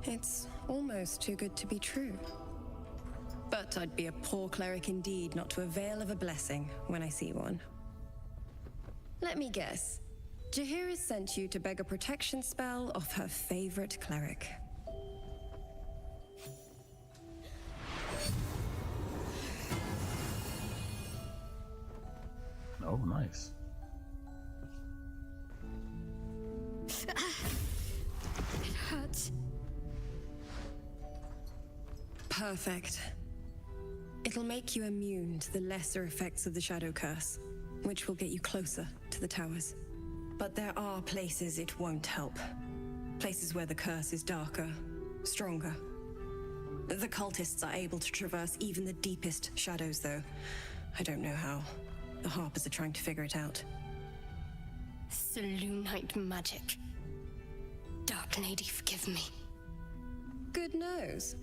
It's almost too good to be true. But I'd be a poor cleric indeed not to avail of a blessing when I see one. Let me guess. Jaheira sent you to beg a protection spell off her favorite cleric. Oh, nice. It hurts. Perfect. It'll make you immune to the lesser effects of the Shadow Curse, which will get you closer to the towers. But there are places it won't help. Places where the curse is darker, stronger. The cultists are able to traverse even the deepest shadows, though. I don't know how. The Harpers are trying to figure it out. Selûnite magic. Dark Lady, forgive me. Good nose.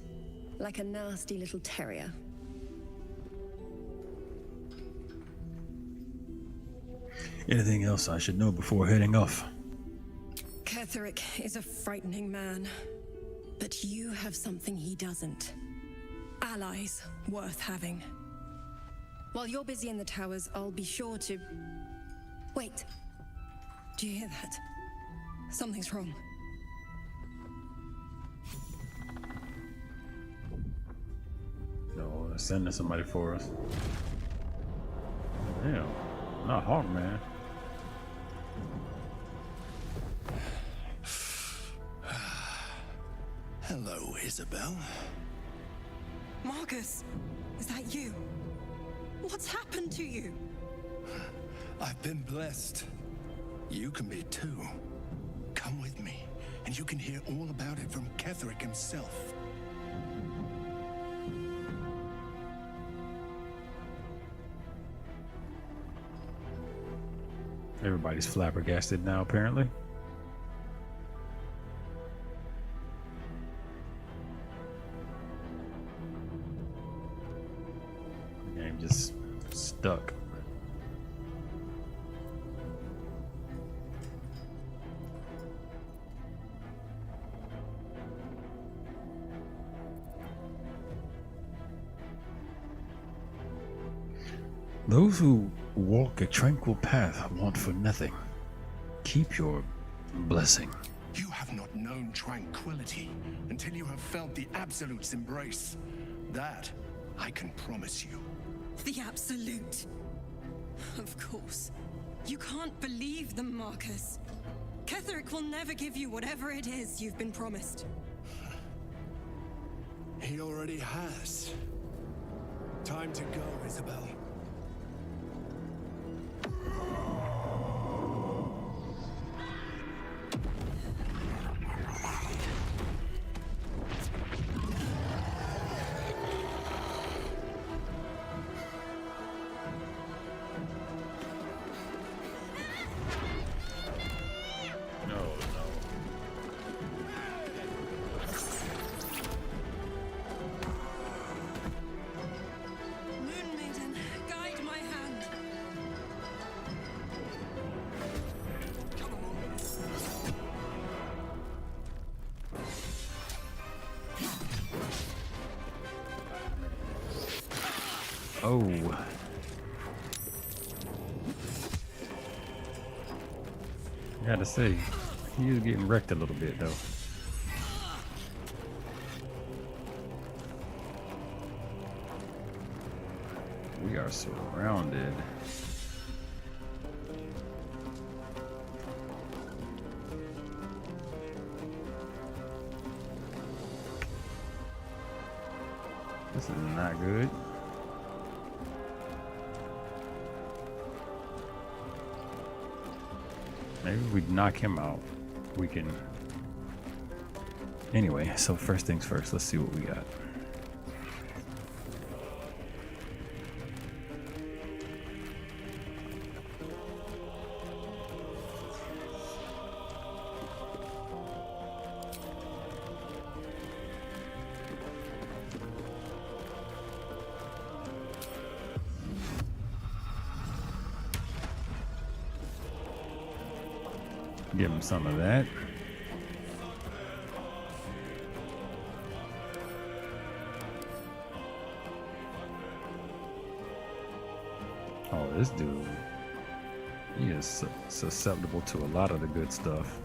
Like a nasty little terrier. Anything else I should know before heading off? Ketheric is a frightening man. But you have something he doesn't. Allies worth having. While you're busy in the towers, I'll be sure to... Wait. Do you hear that? Something's wrong. No, they're sending somebody for us. Damn. Not Hawkman. Hello, Isabel. Marcus, is that you? What's happened to you? I've been blessed. You can be too. Come with me, and you can hear all about it from Ketheric himself. Everybody's flabbergasted now, apparently. The game just stuck. Those who walk a tranquil path want for nothing. Keep your blessing. You have not known tranquility until you have felt the Absolute's embrace. That I can promise you. The Absolute. Of course. You can't believe them, Marcus. Ketheric will never give you whatever it is you've been promised. He already has. Time to go, Isabel. Oh. Gotta say, he is getting wrecked a little bit, though. We are surrounded. This is not good. Maybe we knock him out. We can. Anyway, so first things first, let's see what we got. Give him some of that. Oh, this dude, he is susceptible to a lot of the good stuff.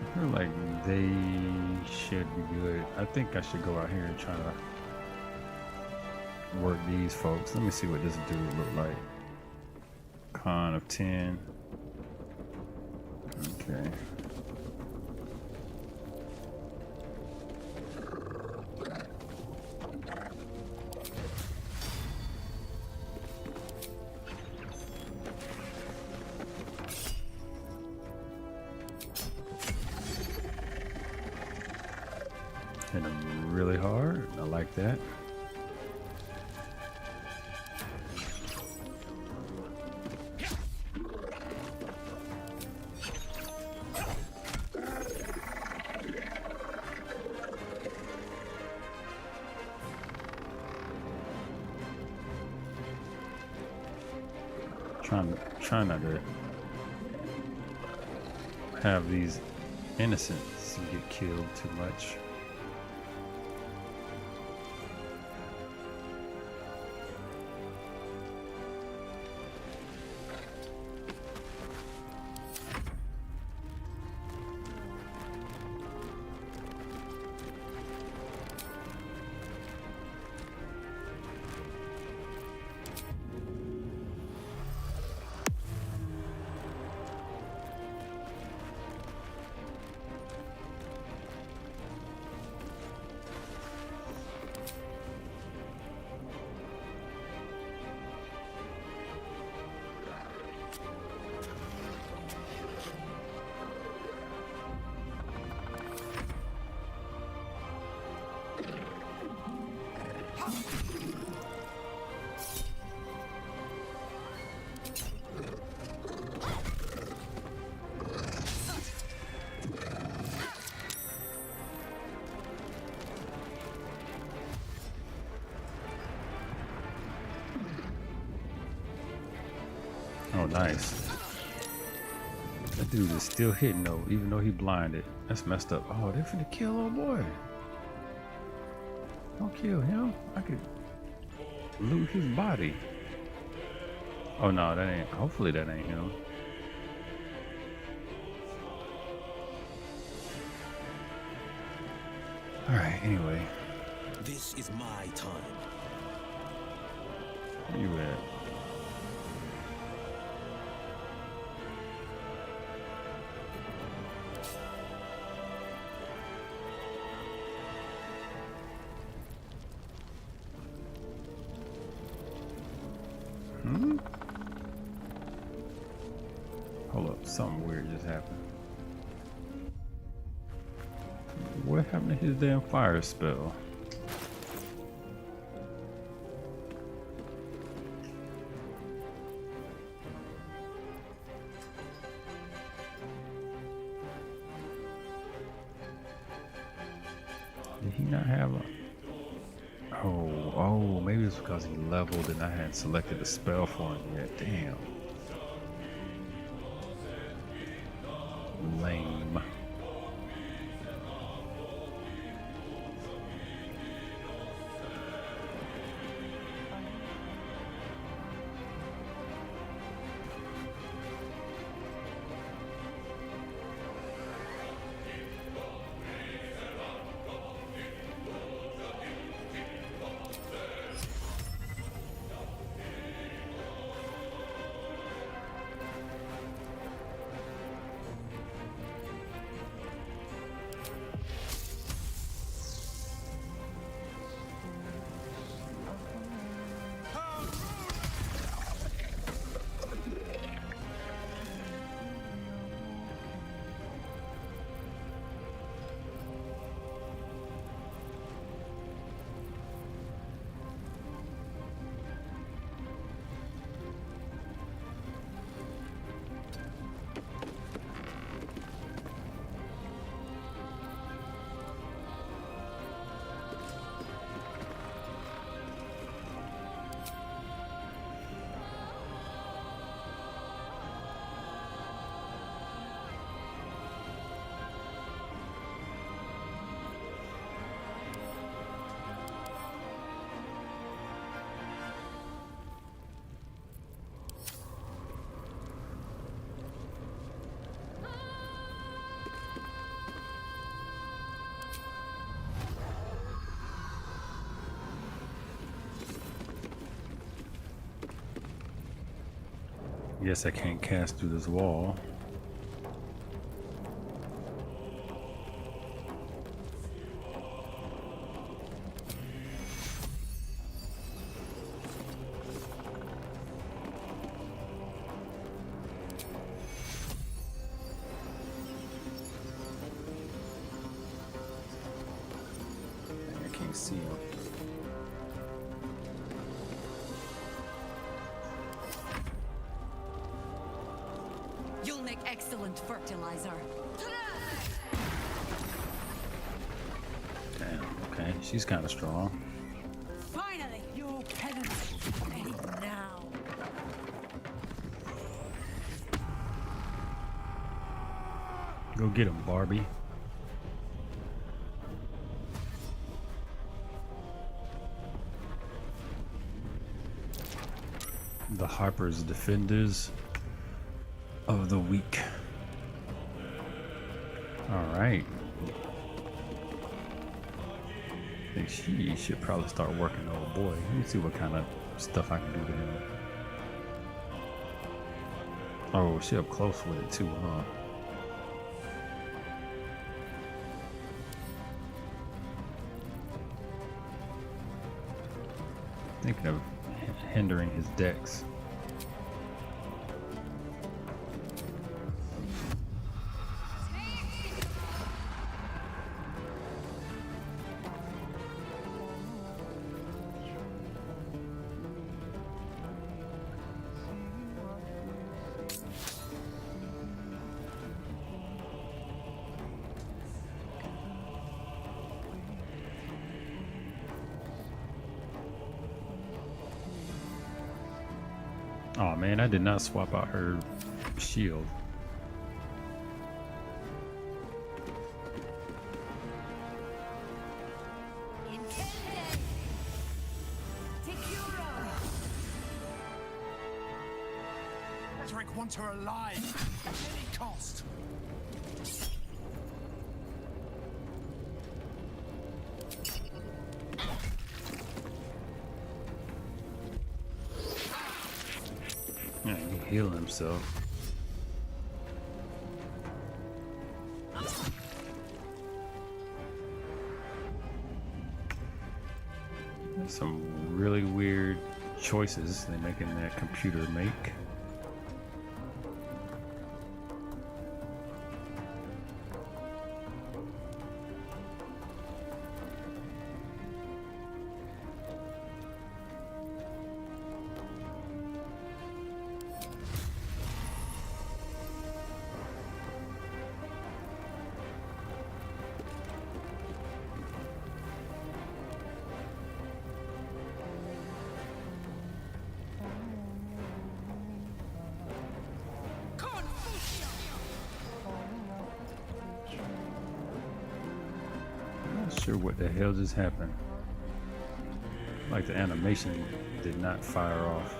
I feel like they should be good. I think I should go out here and try to work these folks. Let me see what this dude look like. Con of 10. Okay. Hit him really hard. I like that. Trying not to have these innocents get killed too much. Oh, nice. That dude is still hitting though, even though he blinded. That's messed up. Oh, they're finna kill old boy. Don't kill him. I could loot his body. Oh no, that ain't. Hopefully that ain't him. All right. Anyway. This is my time. Where you at? Hold up, something weird just happened. What happened to his damn fire spell? Did he not have a... Oh, maybe it's because he leveled and I hadn't selected the spell for him yet. Damn. Lame. Guess I can't cast through this wall. I can't see him. You'll make excellent fertilizer. Damn, okay. She's kind of strong. Finally, your penance is ready now. Go get him, Barbie. The Harper's Defenders of the Week. Alright. I think she should probably start working on old boy. Let me see what kind of stuff I can do to him. Oh, she up close with it too, huh? Thinking of hindering his dex. Oh man, I did not swap out her shield. Cetheric wants her alive at any cost. Yeah, he healed himself. There's some really weird choices they make in that computer make. sure what the hell just happened. Like the animation did not fire off.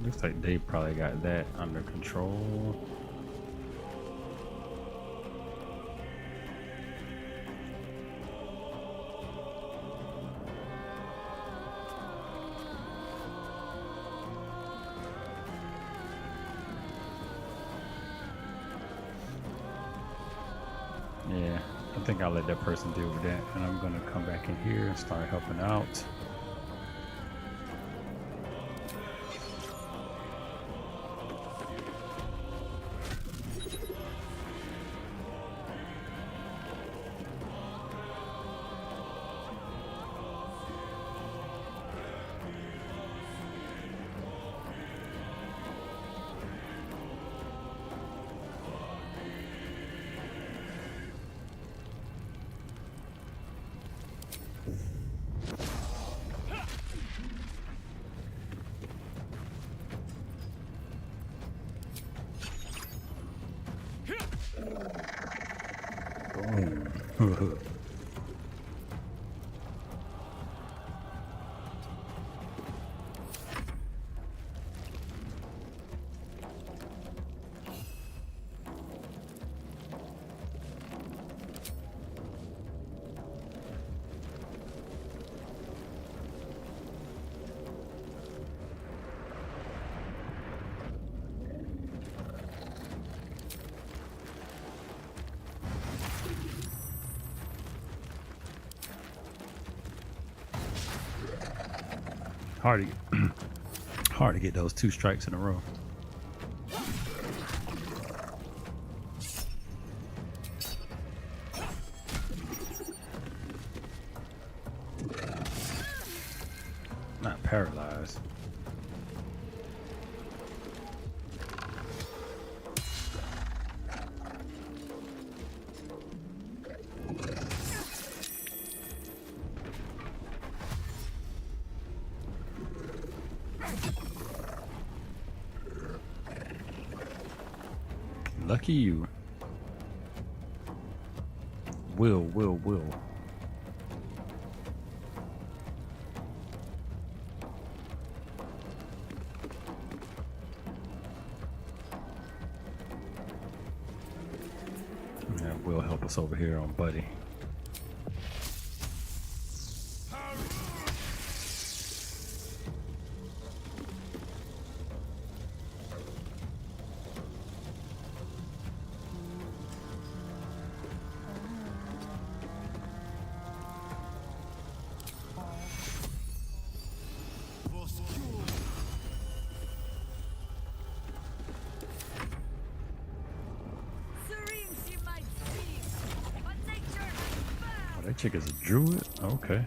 Looks like they probably got that under control. Yeah, I think I'll let that person deal with that, and I'm gonna come back in here and start helping out. Boom. Hard to get those 2 strikes in a row. Not paralyzed. Lucky you. Will. That will help us over here on Buddy. That chick is a druid? Okay.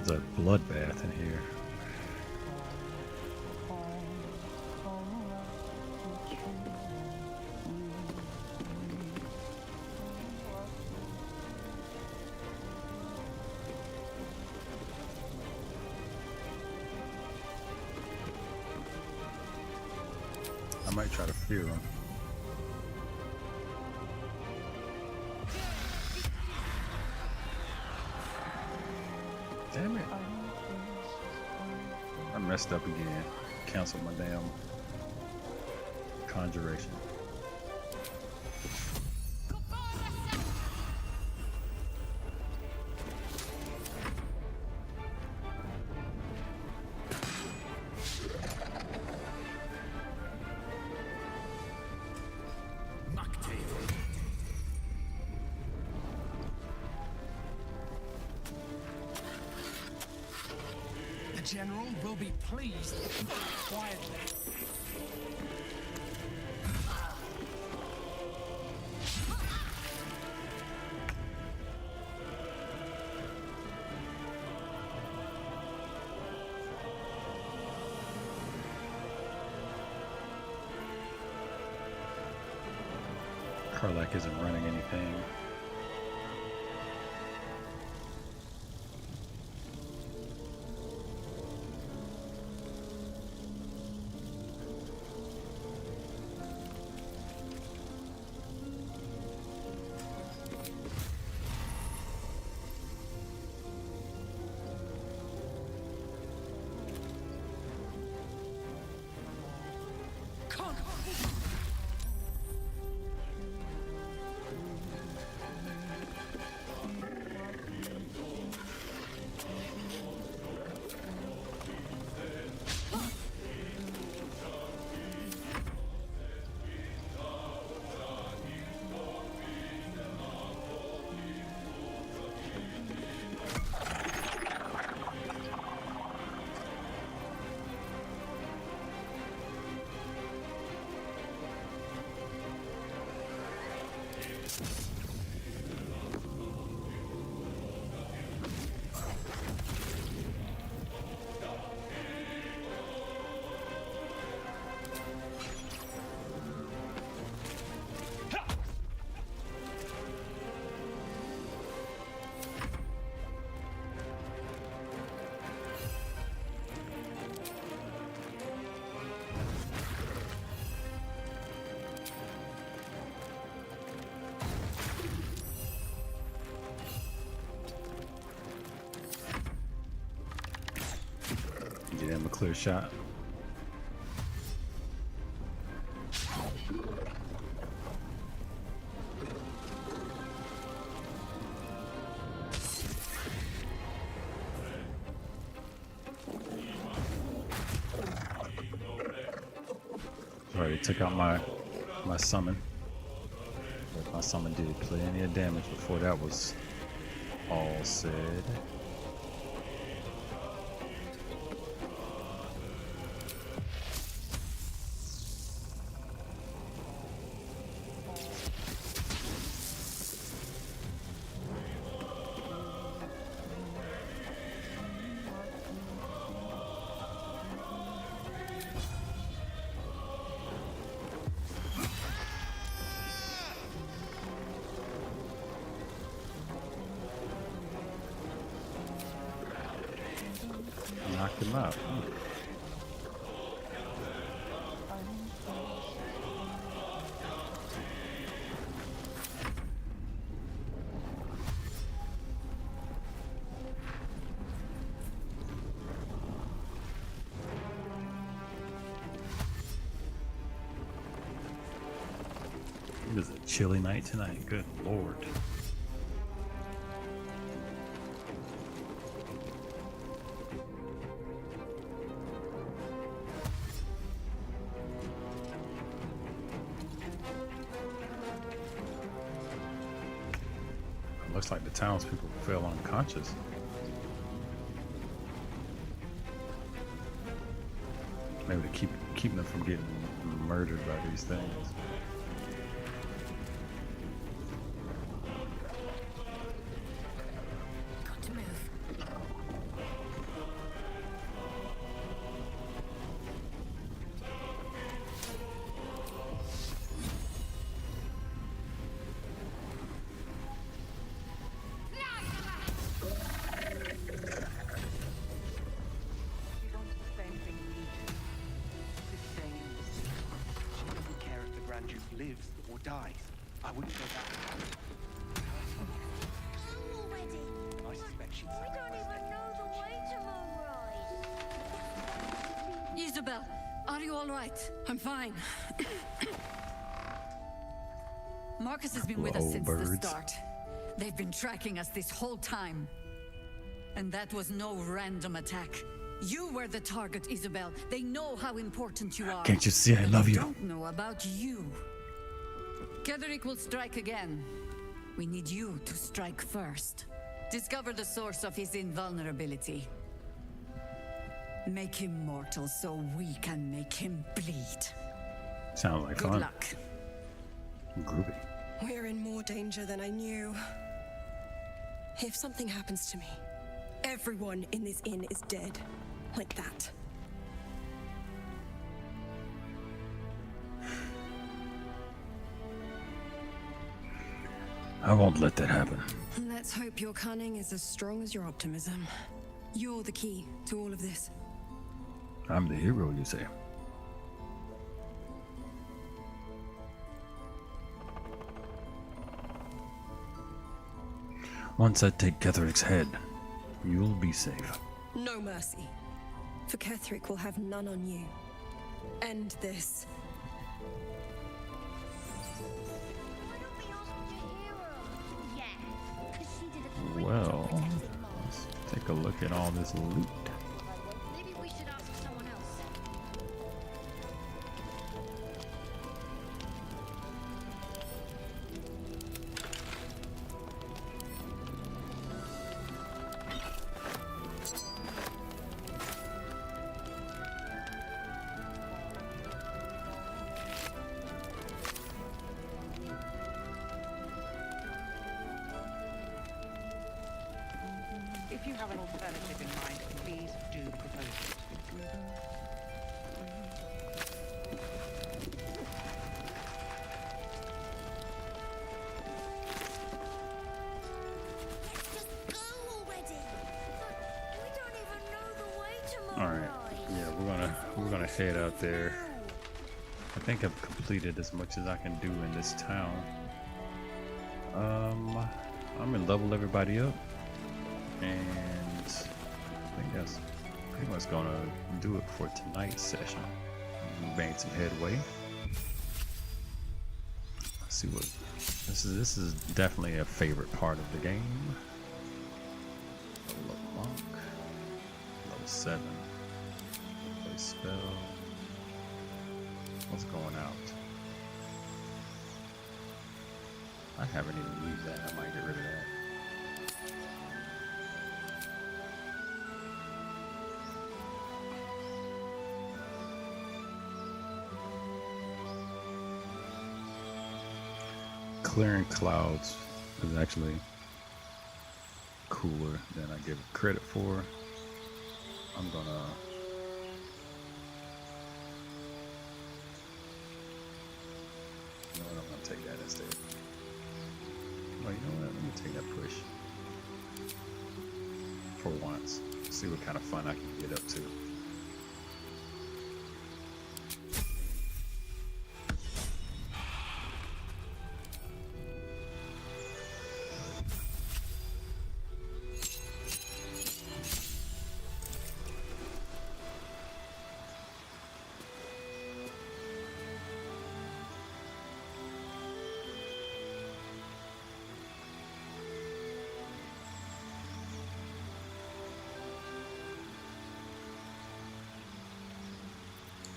There's a bloodbath in here. I might try to fear him. Damn it. I messed up again. Canceled my damn conjuration. The General will be pleased if you keep quietly. Karlach isn't running anything. Get him a clear shot. Alright, he took out my summon. But my summon did plenty of damage before that was all said. Knocked him out. It is a chilly night tonight. Good Lord. Looks like the townspeople fell unconscious. Maybe to keep them from getting murdered by these things. Got to move. Duke lives or dies. I wouldn't go back. I suspect she'd We don't even know the way to Moonrise. Isabel, are you all right? I'm fine. Marcus has been with us since the start. They've been tracking us this whole time. And that was no random attack. You were the target, Isabel. They know how important you are. Can't you see I love you? They don't know about you. Ketheric will strike again. We need you to strike first. Discover the source of his invulnerability. Make him mortal so we can make him bleed. Sounds like Good fun. luck. Groovy. We're in more danger than I knew. If something happens to me, everyone in this inn is dead. Like that. I won't let that happen. Let's hope your cunning is as strong as your optimism. You're the key to all of this. I'm the hero, you say. Once I take Ketheric's head, you'll be safe. No mercy. For Ketheric will have none on you. End this. Well, let's take a look at all this loot. Maybe we should ask someone else. If you have an alternative in mind, please do propose it. All right, yeah, we're gonna head out there. I think I've completed as much as I can do in this town. I'm gonna level everybody up, and I think that's pretty much gonna do it for tonight's session. We made some headway. Let's see what this is definitely a favorite part of the game. Level up monk, level 7. Play spell. What's going out? I haven't even used that. I might get rid of that. Clearing clouds is actually cooler than I give it credit for. I'm gonna I'm gonna take that instead. Oh, you know what? Let me take that push for once. See what kind of fun I can get up to.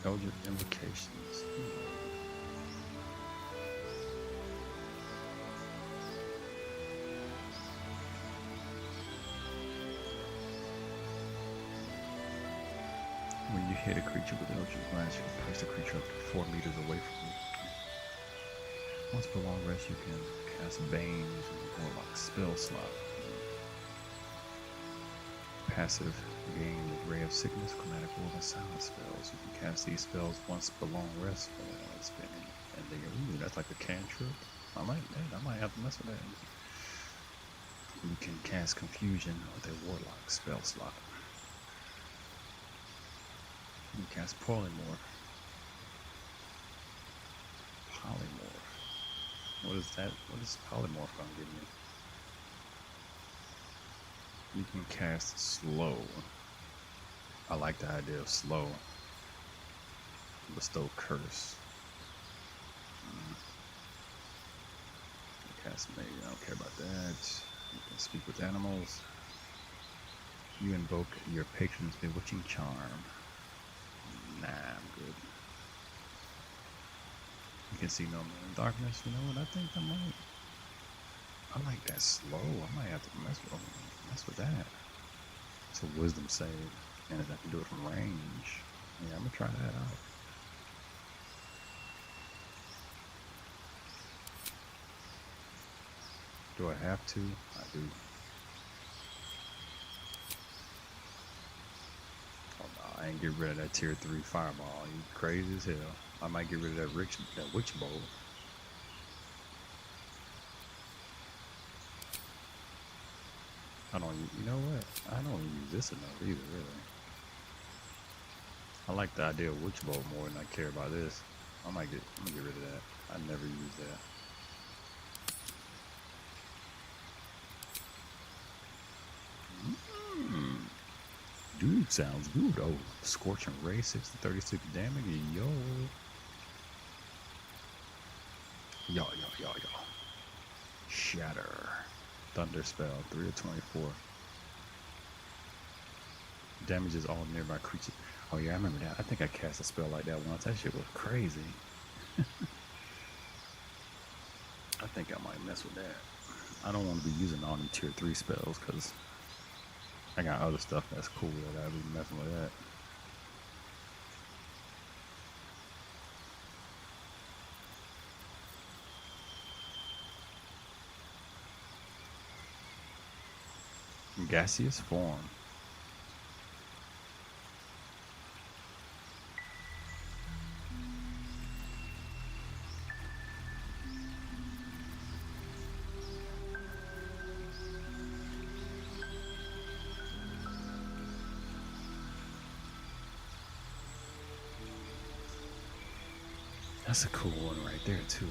Eldritch Invocations. When you hit a creature with Eldritch Blast, you can place the creature up to 4 meters away from you. Once per long rest, you can cast Bane using the Warlock spell slot. Passive, gain the Ray of Sickness, Chromatic Orb, and Silence spells. You can cast these spells once per long rest for spinning. And they ooh, that's like a cantrip. I might have to mess with that. You can cast Confusion with a Warlock spell slot. You can cast Polymorph. Polymorph. What is that? What is polymorph gonna give me? You can cast slow. I like the idea of slow. Bestow curse. Cast maybe I don't care about that. You can speak with animals. You invoke your patron's bewitching charm. Nah, I'm good. You can see no more in darkness. You know what? I think I might. I like that slow. I might have to mess with that. It's a wisdom save, and if I can do it from range, yeah, I'm gonna try that out. Do I have to? I do. Oh no, I ain't get rid of that tier 3 fireball. You crazy as hell. I might get rid of that witch bowl. I don't. You know what? I don't use this enough either, really. I like the idea of witch bowl more than I care about this. I'm gonna get rid of that. I never use that. Dude, sounds good. Oh, Scorching Ray, 6 to 36 damage. Yo. Yo. Shatter. Thunder Spell, 3 to 24. Damages all nearby creatures. Oh yeah, I remember that. I think I cast a spell like that once. That shit was crazy. I think I might mess with that. I don't want to be using all them tier 3 spells because I got other stuff that's cool that I'll be messing with that. Gaseous form. That's a cool one right there too.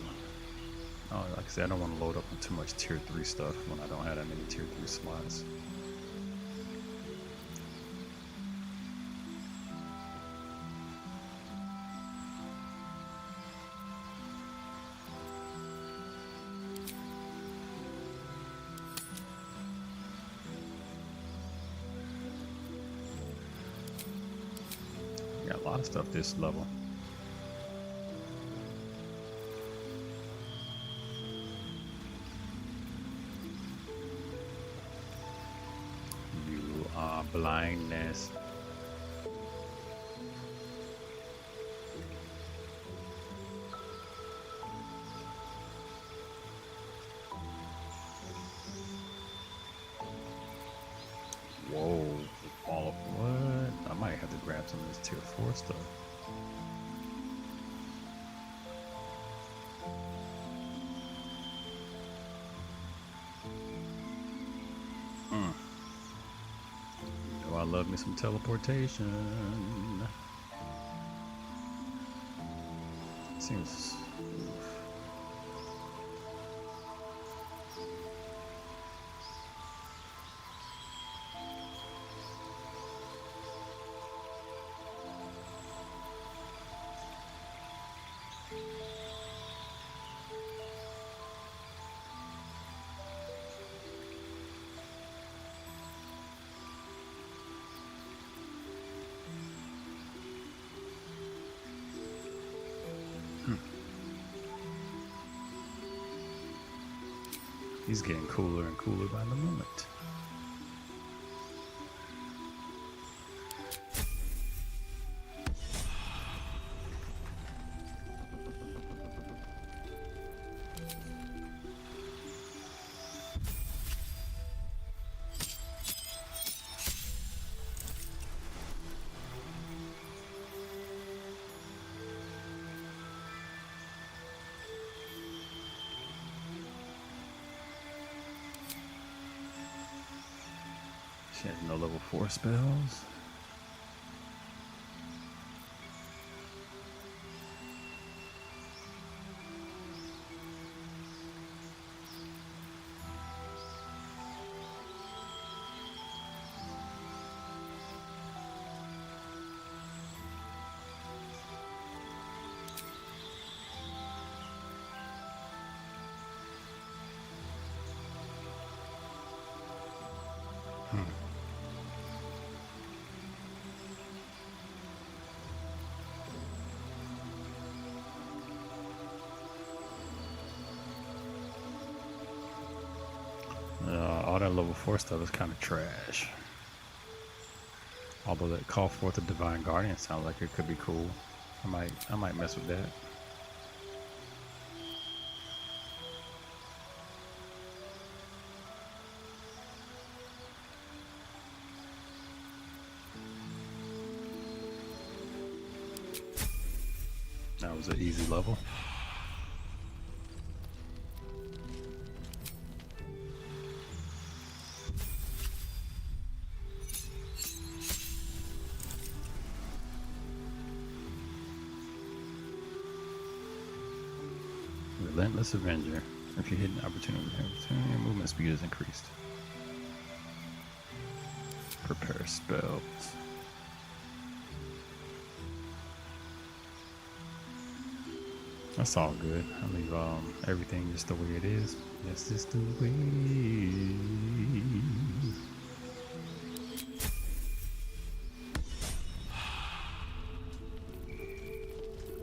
Oh, like I said, I don't want to load up on too much tier 3 stuff when I don't have that many tier 3 slots. Got a lot of stuff this level. Blindness. Whoa. All of what? I might have to grab some of this tier 4 stuff. I love me some teleportation. Seems. He's getting cooler and cooler by the moment. She has no level 4 spells. all that level 4 stuff is kind of trash. Although that Call Forth the Divine Guardian sounds like it could be cool. I might mess with that. That was an easy level. Relentless Avenger. If you hit an opportunity, your movement speed is increased. Prepare spells. That's all good. I'll leave everything just the way it is. That's just the way.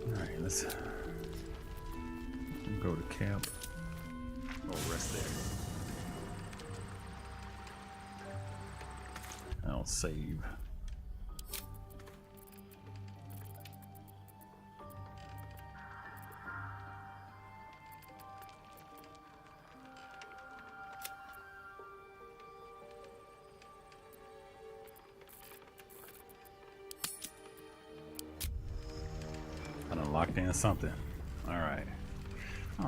Alright, let's go to camp. We'll rest there. I'll save. Locked in something. All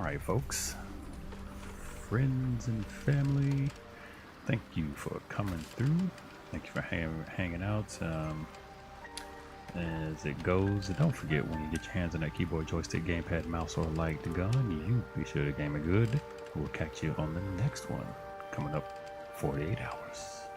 right, folks, friends and family, thank you for coming through. Thank you for hanging out. As it goes, don't forget, when you get your hands on that keyboard, joystick, gamepad, mouse, or light gun, you be sure to game it good. We'll catch you on the next one coming up 48 hours.